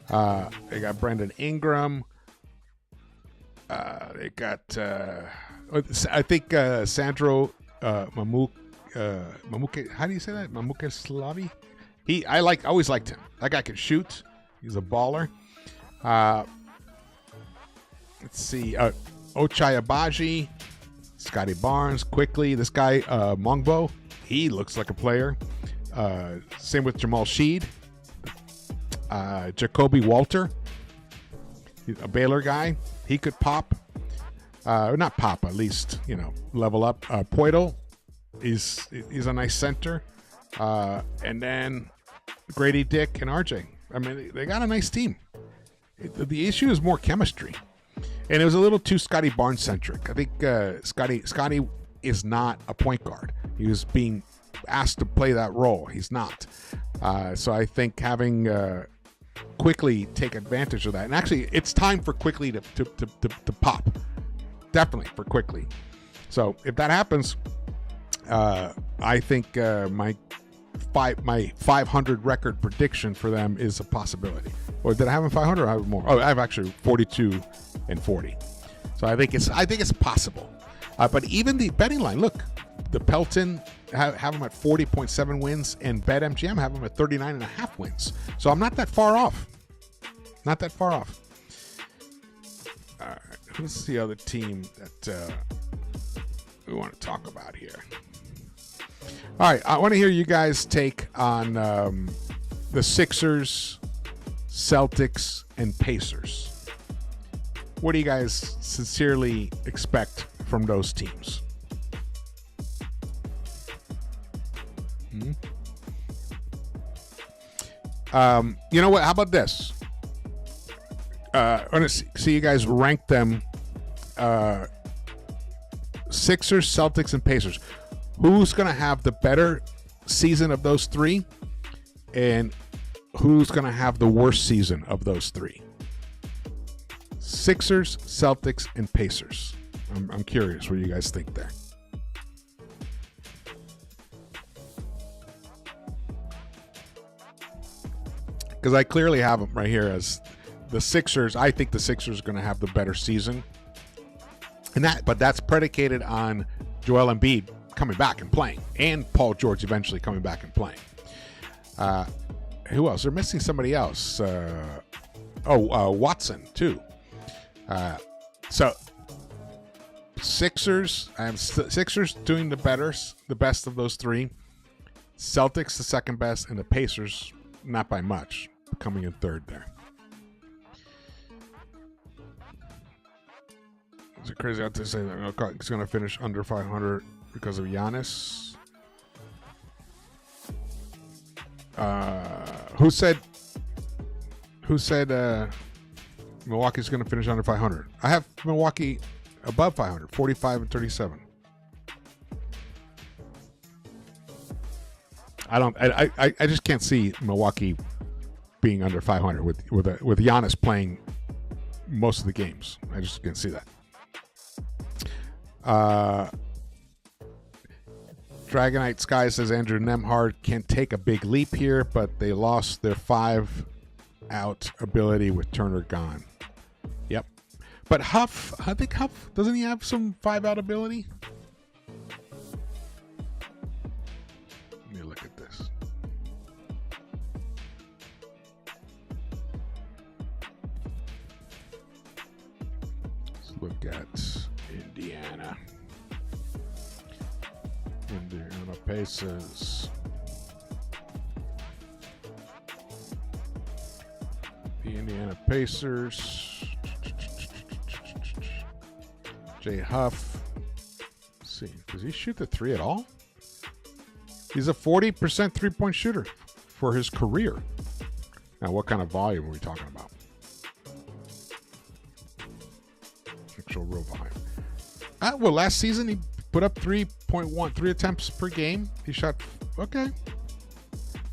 Speaker 1: They got Brandon Ingram. They got I think Sandro Mamuke. How do you say that? Mamuke Slavi. I always liked him. That guy can shoot. He's a baller. Let's see. Ochai Abaji, Scotty Barnes, quickly. This guy, Mongbo, he looks like a player. Same with Jamal Sheed. Jacoby Walter, he's a Baylor guy. He could pop. Not pop, at least, level up. Poeltl, he's a nice center. And then Grady Dick and RJ. I mean, they got a nice team. The issue is more chemistry. And it was a little too Scotty Barnes centric. I think Scotty is not a point guard. He was being asked to play that role. He's not. So I think having Quickly take advantage of that. And actually, it's time for Quickly to pop. Definitely for Quickly. So if that happens, I think my 500 record prediction for them is a possibility. Or did I have 500 or I have more? Oh, I have actually 42 and 40. So I think it's possible. But even the betting line, look, the Pelton have them at 40.7 wins, and BetMGM have them at 39.5 wins. So I'm not that far off. Not that far off. All right, who's the other team that we want to talk about here? All right, I want to hear you guys' take on the Sixers, Celtics, and Pacers. What do you guys sincerely expect from those teams? You know what? How about this? I want to see you guys rank them. Sixers, Celtics, and Pacers. Who's going to have the better season of those three? And who's going to have the worst season of those three? Sixers, Celtics, and Pacers. I'm curious what you guys think there. Because I clearly have them right here as the Sixers. I think the Sixers are going to have the better season. But that's predicated on Joel Embiid coming back and playing, and Paul George eventually coming back and playing. Who else? They're missing somebody else. Watson too. So Sixers. I have Sixers doing the best of those three. Celtics the second best, and the Pacers not by much, coming in third there. Is it crazy out to say that he's going to finish under 500 because of Giannis? Who said Milwaukee's going to finish under 500? I have Milwaukee above 500, 45 and 37. I just can't see Milwaukee being under 500 with Giannis playing most of the games. I just can't see that. Dragonite Sky says Andrew Nemhard can't take a big leap here, but they lost their 5-out ability with Turner gone. Yep. But Huff, I think Huff, doesn't he have some 5-out ability? Let me look look at Indiana. Indiana Pacers. The Indiana Pacers. Jay Huff. Let's see, does he shoot the three at all? He's a 40% three-point shooter for his career. Now, what kind of volume are we talking about? Actual real volume. Well, last season he put up 3 attempts per game. He shot. Okay.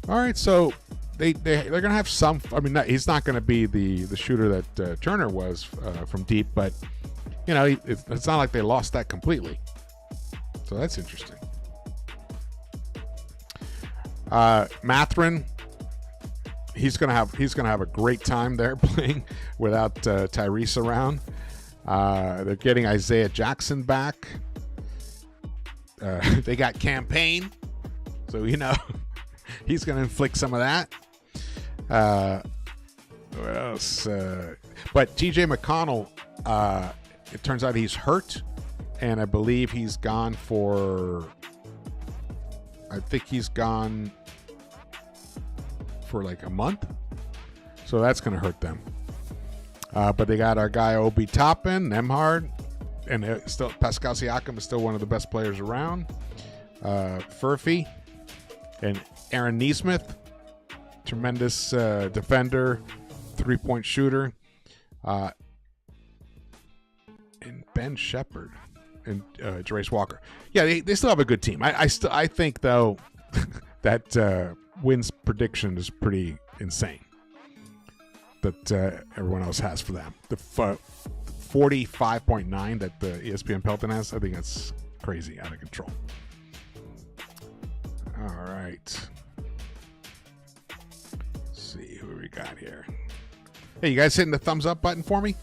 Speaker 1: All right. So they're gonna have some. I mean, he's not gonna be the shooter that Turner was from deep, but you know, it's not like they lost that completely. So that's interesting. Mathurin, he's gonna have a great time there playing without Tyrese around. They're getting Isaiah Jackson back. They got Campaign, so you know he's gonna inflict some of that. What else? But TJ McConnell, it turns out he's hurt, and I believe he's gone for. I think he's gone for like a month, so that's going to hurt them. But they got our guy Obi Toppin, Nembhard, and still Pascal Siakam is still one of the best players around. Furphy and Aaron Nesmith, tremendous defender, three-point shooter, and Ben Shepherd. And Jarace Walker. Yeah, they still have a good team. I think though that wins prediction is pretty insane that everyone else has for them. The 45.9 that the ESPN Pelton has, I think that's crazy, out of control. All right. Let's see who we got here. Hey, you guys hitting the thumbs up button for me?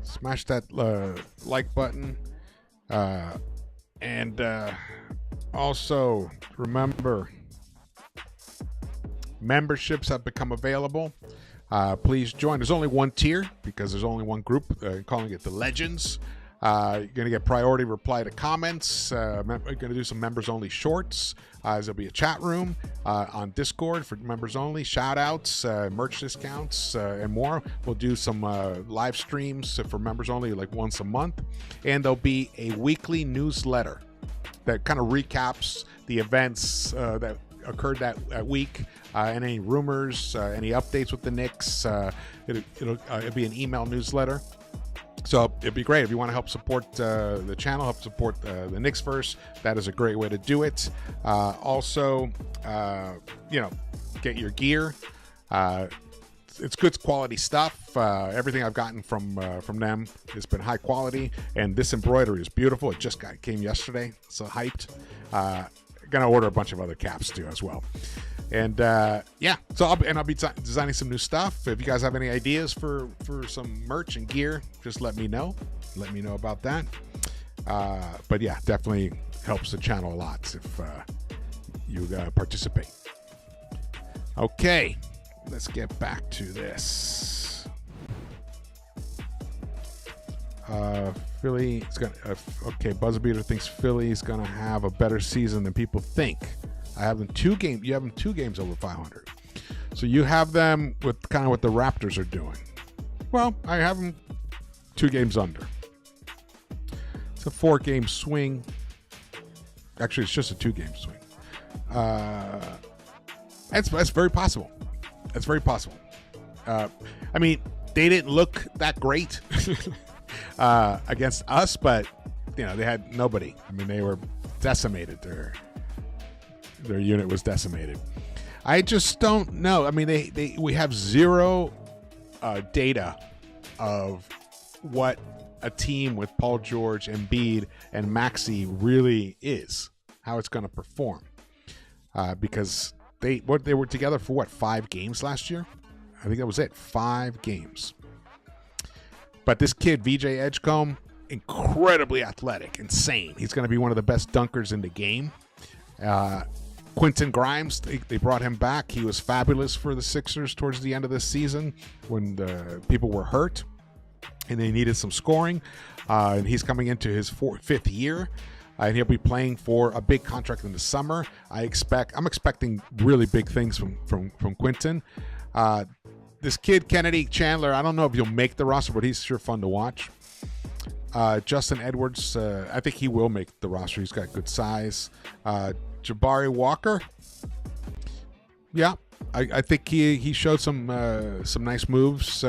Speaker 1: Smash that like button. And also remember, memberships have become available. Please join. There's only one tier because there's only one group, calling it the Legends. You're going to get priority reply to comments. We're going to do some members only shorts. There'll be a chat room on Discord for members only, shout outs, merch discounts, and more. We'll do some live streams for members only, like once a month. And there'll be a weekly newsletter that kind of recaps the events that occurred that week, and any rumors, any updates with the Knicks. It'll be an email newsletter. So it'd be great if you want to help support the channel, help support the Knicks-Verse. That is a great way to do it. Also, get your gear. It's good quality stuff. Everything I've gotten from them has been high quality, and this embroidery is beautiful. It just came yesterday, so hyped. Gonna order a bunch of other caps too as well. And so I'll be designing some new stuff. If you guys have any ideas for some merch and gear, just let me know. Let me know about that. But yeah, definitely helps the channel a lot if you participate. Okay, let's get back to this. Philly is gonna. Buzzbeater thinks Philly's gonna have a better season than people think. I have them 2 games. You have them 2 games over 500. So you have them with kind of what the Raptors are doing. Well, I have them 2 games under. It's a 4-game swing. Actually, it's just a 2-game swing. That's very possible. That's very possible. I mean, they didn't look that great against us, but they had nobody. I mean, they were decimated. Their unit was decimated. I just don't know. I mean, we have zero data of what a team with Paul George, Embiid, and Maxey really is, how it's going to perform. Because they were together for 5 games last year? I think that was it. 5 games. But this kid, VJ Edgecombe, incredibly athletic, insane. He's going to be one of the best dunkers in the game. Quentin Grimes, they brought him back. He was fabulous for the Sixers towards the end of this season when the people were hurt. and they needed some scoring. And he's coming into his fifth year. And he'll be playing for a big contract in the summer. I'm expecting really big things from Quinton. This kid, Kennedy Chandler, I don't know if he'll make the roster, but he's sure fun to watch. Justin Edwards, I think he will make the roster. He's got good size. Jabari Walker, yeah, I think he showed some nice moves.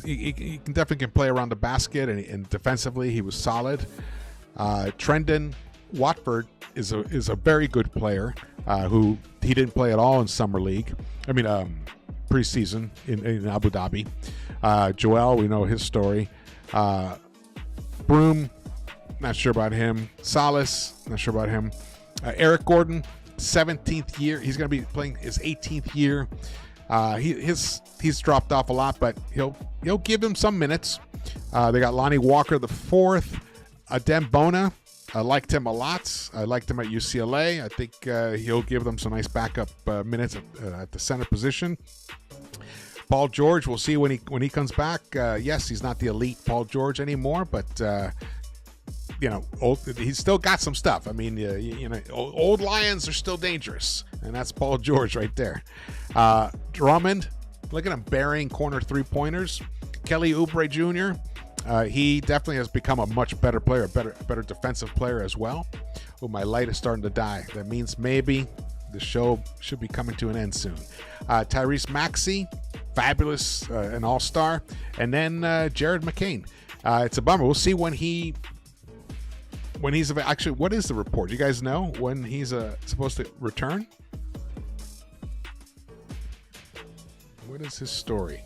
Speaker 1: He can definitely play around the basket, and defensively he was solid. Trendon Watford is a very good player who he didn't play at all in summer league. I mean, preseason in Abu Dhabi. Joel, we know his story. Broom, not sure about him. Salas, not sure about him. Eric Gordon, 17th year. He's going to be playing his 18th year. He's dropped off a lot, but he'll give him some minutes. They got Lonnie Walker the fourth. Adem Bona, I liked him a lot. I liked him at UCLA. I think he'll give them some nice backup minutes at the center position. Paul George, we'll see when he comes back. Yes, he's not the elite Paul George anymore, but he's still got some stuff. I mean, old Lions are still dangerous, and that's Paul George right there. Drummond, look at him burying corner three-pointers. Kelly Oubre Jr., he definitely has become a much better player, a better defensive player as well. Oh, my light is starting to die. That means maybe the show should be coming to an end soon. Tyrese Maxey, fabulous, an all-star. And then Jared McCain. It's a bummer. We'll see when he's actually, what is the report? Do you guys know when he's supposed to return? What is his story?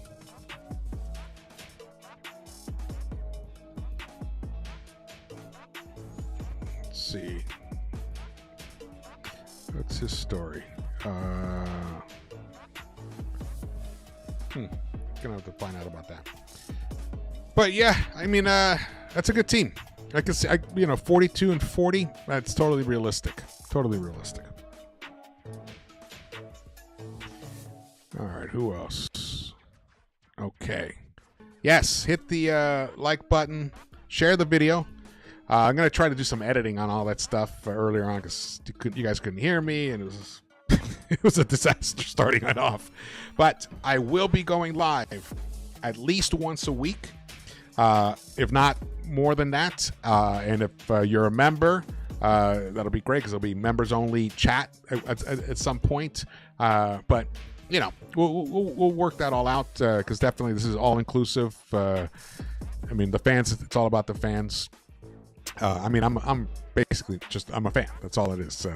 Speaker 1: Let's see. What's his story? Gonna have to find out about that. But yeah, I mean, that's a good team. I can see, 42 and 40. That's totally realistic. Totally realistic. All right, who else? Okay. Yes, hit the like button. Share the video. I'm gonna try to do some editing on all that stuff earlier on because you guys couldn't hear me, and it was it was a disaster starting it off. But I will be going live at least once a week, if not more than that. And if you're a member, that'll be great because it'll be members only chat at some point. But we'll work that all out because definitely this is all inclusive. I mean, the fans, it's all about the fans. I mean, I'm basically I'm a fan. That's all it is.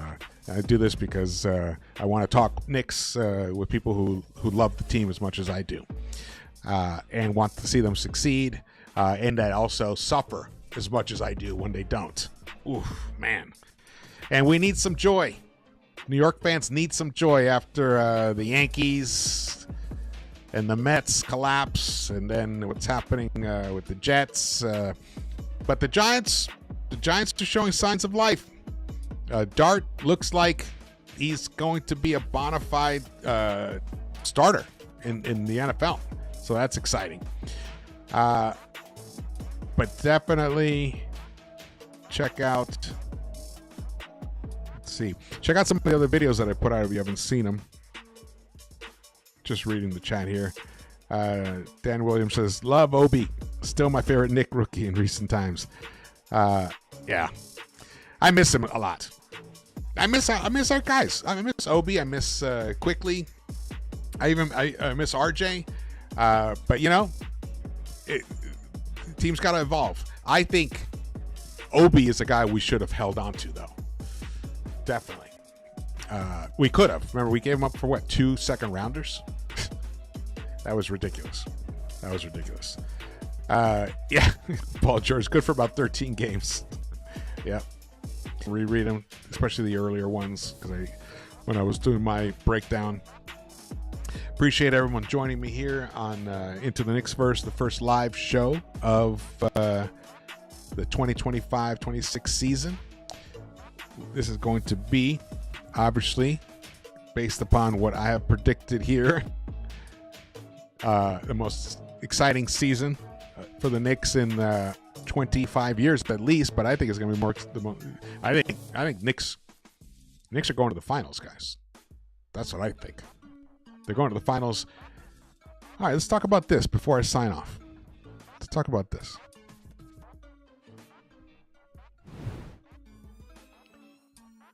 Speaker 1: I do this because I want to talk Knicks with people who love the team as much as I do, and want to see them succeed, and that also suffer as much as I do when they don't. Oof, man. And we need some joy. New York fans need some joy after the Yankees and the Mets collapse, and then what's happening with the Jets. But the Giants are showing signs of life. Dart looks like he's going to be a bona fide starter in the NFL. So that's exciting. But definitely check out, check out some of the other videos that I put out if you haven't seen them. Just reading the chat here. Dan Williams says, love Obi. Still my favorite Knick rookie in recent times. Yeah. I miss him a lot. I miss our guys. I miss Obi. I miss Quickly. I miss RJ. But teams got to evolve. I think Obi is a guy we should have held on to, though. Definitely. We could have. Remember, we gave him up for what, 2 second rounders? That was ridiculous. Yeah, Paul George, good for about 13 games. Yeah. Reread them, especially the earlier ones, because when I was doing my breakdown. Appreciate everyone joining me here on Into the Knicks-Verse, the first live show of the 2025-26 season. This is going to be, obviously, based upon what I have predicted here, the most exciting season for the Knicks in 25 years at least, but I think it's going to be more. I think Knicks are going to the finals, guys. That's what I think. They're going to the finals. All right, let's talk about this before I sign off. Let's talk about this.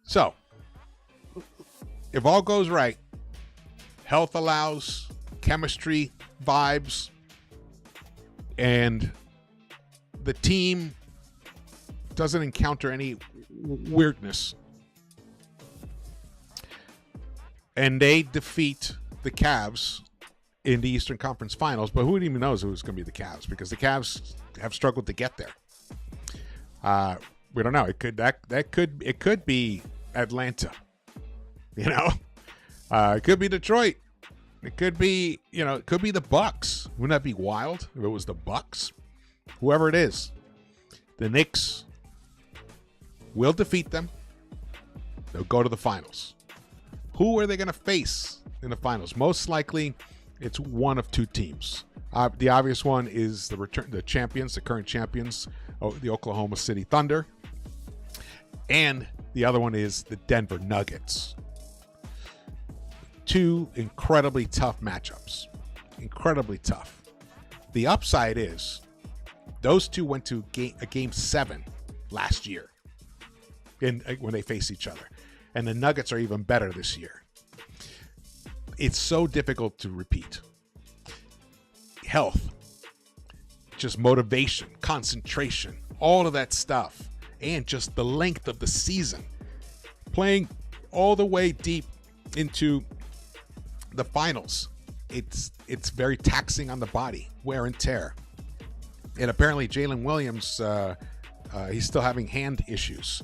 Speaker 1: So, if all goes right, health allows, chemistry, vibes, and the team doesn't encounter any weirdness, and they defeat the Cavs in the Eastern Conference Finals, but who even knows who's going to be the Cavs, because the Cavs have struggled to get there. We don't know. It could be Atlanta. You know, it could be Detroit. It could be, it could be the Bucks. Wouldn't that be wild if it was the Bucks? Whoever it is, the Knicks will defeat them. They'll go to the finals. Who are they going to face in the finals? Most likely, it's one of two teams. The obvious one is the current champions, the Oklahoma City Thunder, and the other one is the Denver Nuggets. Two incredibly tough matchups. Incredibly tough. The upside is those two went to game 7 last year when they faced each other. And the Nuggets are even better this year. It's so difficult to repeat. Health, just motivation, concentration, all of that stuff, and just the length of the season. Playing all the way deep into the finals, it's very taxing on the body, wear and tear. And apparently Jalen Williams, he's still having hand issues.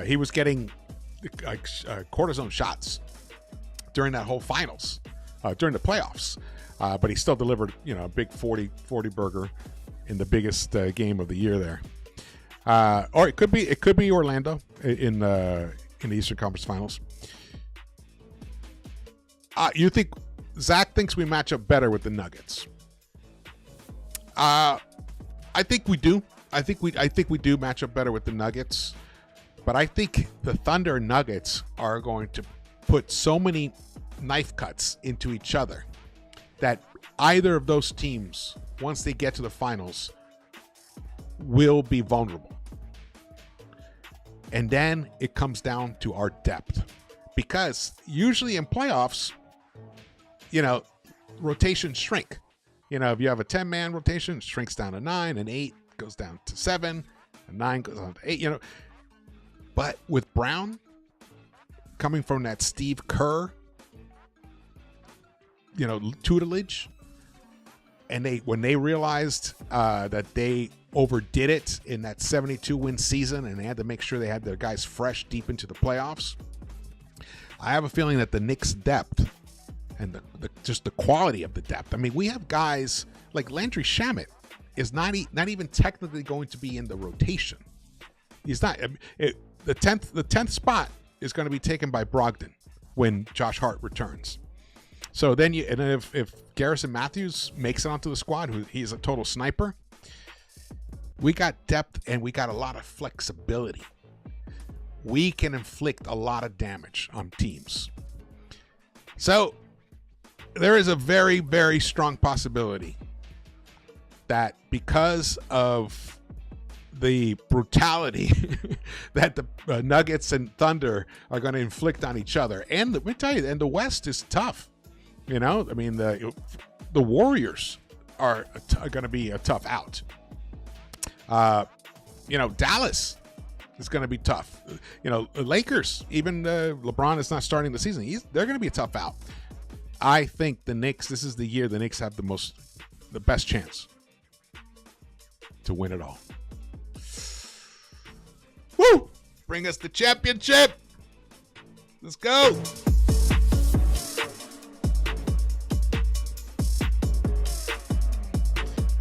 Speaker 1: He was getting cortisone shots during that whole finals, during the playoffs, but he still delivered, a big 40 burger in the biggest game of the year there. Or it could be Orlando in the Eastern Conference Finals. You think Zach thinks we match up better with the Nuggets? I think we do. I think we do match up better with the Nuggets. But I think the Thunder and Nuggets are going to put so many knife cuts into each other that either of those teams, once they get to the finals, will be vulnerable. And then it comes down to our depth. Because usually in playoffs, rotations shrink. If you have a 10-man rotation, it shrinks down to 9, and 8 goes down to 7, and 9 goes on to 8, But with Brown coming from that Steve Kerr, tutelage, and when they realized that they overdid it in that 72-win season, and they had to make sure they had their guys fresh deep into the playoffs, I have a feeling that the Knicks' depth and just the quality of the depth. I mean, we have guys like Landry Shamet is not even technically going to be in the rotation. He's not. The 10th spot is going to be taken by Brogdon when Josh Hart returns. So then if Garrison Matthews makes it onto the squad, he's a total sniper, we got depth and we got a lot of flexibility. We can inflict a lot of damage on teams. So there is a very, very strong possibility that because of the brutality that the Nuggets and Thunder are going to inflict on each other, and let me tell you, and the West is tough. I mean, the Warriors are going to be a tough out. Dallas is going to be tough. Lakers, even LeBron is not starting the season. They're going to be a tough out. I think the Knicks, this is the year the Knicks have the best chance to win it all. Woo! Bring us the championship. Let's go.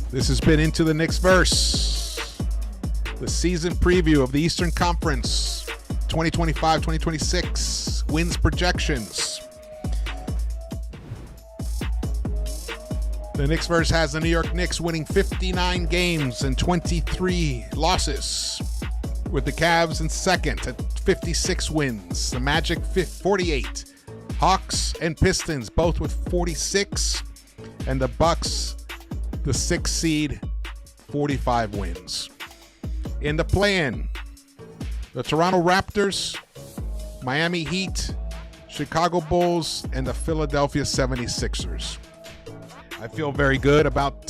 Speaker 1: This has been Into the Knicks-Verse, the season preview of the Eastern Conference 2025-2026 wins projections. The Knicks-Verse has the New York Knicks winning 59 games and 23 losses, with the Cavs in second at 56 wins. The Magic 48. Hawks and Pistons both with 46. And the Bucks, the 6th seed, 45 wins. In the play-in, the Toronto Raptors, Miami Heat, Chicago Bulls, and the Philadelphia 76ers. I feel very good about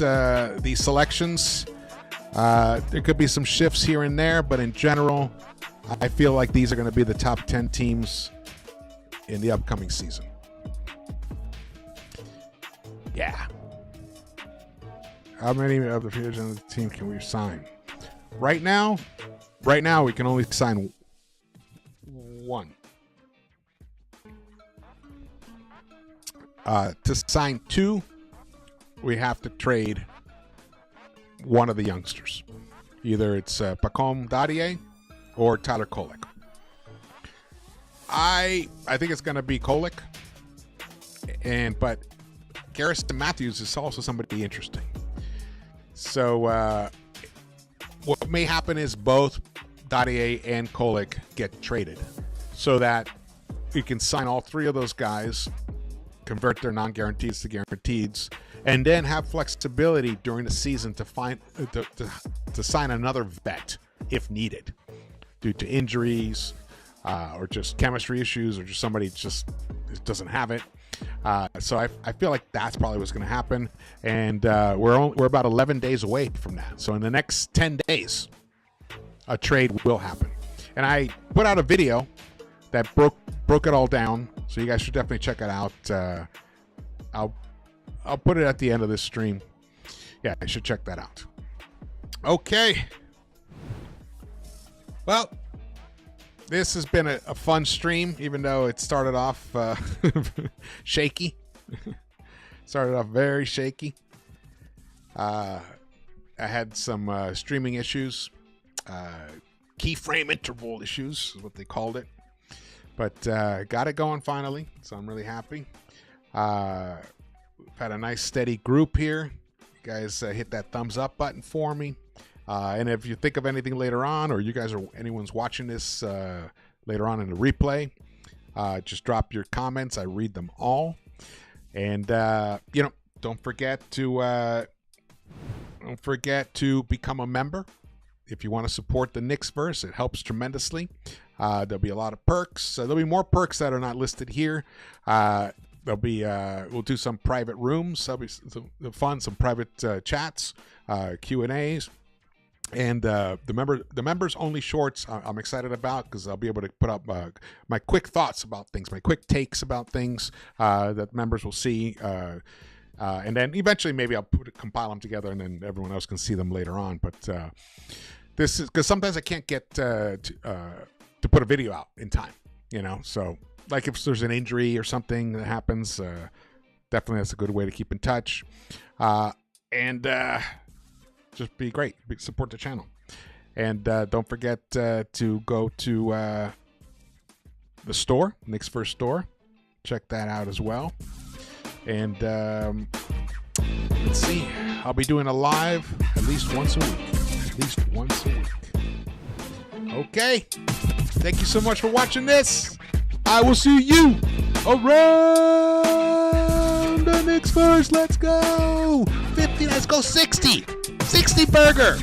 Speaker 1: these selections. There could be some shifts here and there, but in general, I feel like these are going to be the top 10 teams in the upcoming season. Yeah. How many of the players on the team can we sign? Right now, we can only sign one. To sign two, we have to trade one of the youngsters. Either it's Pacom Dadier or Tyler Kolek. I think it's going to be Kolek, but Garrison Matthews is also somebody interesting. So what may happen is both Dadier and Kolek get traded, so that we can sign all three of those guys, convert their non-guarantees to guaranteeds, and then have flexibility during the season to sign another vet if needed, due to injuries or just chemistry issues, or just somebody just doesn't have it. So I feel like that's probably what's going to happen, and we're about 11 days away from that. So in the next 10 days, a trade will happen. And I put out a video that broke it all down, so you guys should definitely check it out. I'll put it at the end of this stream. Yeah, I should check that out. Okay. Well, this has been a fun stream, even though it started off shaky. Started off very shaky. I had some streaming issues. Keyframe interval issues is what they called it. But got it going finally, so I'm really happy. We've had a nice steady group here. You guys hit that thumbs up button for me. And if you think of anything later on, or you guys or anyone's watching this later on in the replay, just drop your comments. I read them all. And don't forget to become a member if you want to support the Knicks-Verse. It helps tremendously. There'll be a lot of perks. There'll be more perks that are not listed here. We'll do some private rooms. There'll be some fun, some private chats, Q&As. And the members only shorts I'm excited about, because I'll be able to put up my quick thoughts about things, my quick takes about things that members will see. And then eventually maybe I'll compile them together, and then everyone else can see them later on. But this is because sometimes I can't get to put a video out in time, so like if there's an injury or something that happens, definitely that's a good way to keep in touch. And just be great. Support the channel. And don't forget to go to the store, Knicks-Verse store. Check that out as well. And let's see. I'll be doing a live at least once a week. Okay. Thank you so much for watching this. I will see you around the Knicks-Verse. Let's go. 50. Let's go 60. 60 burger.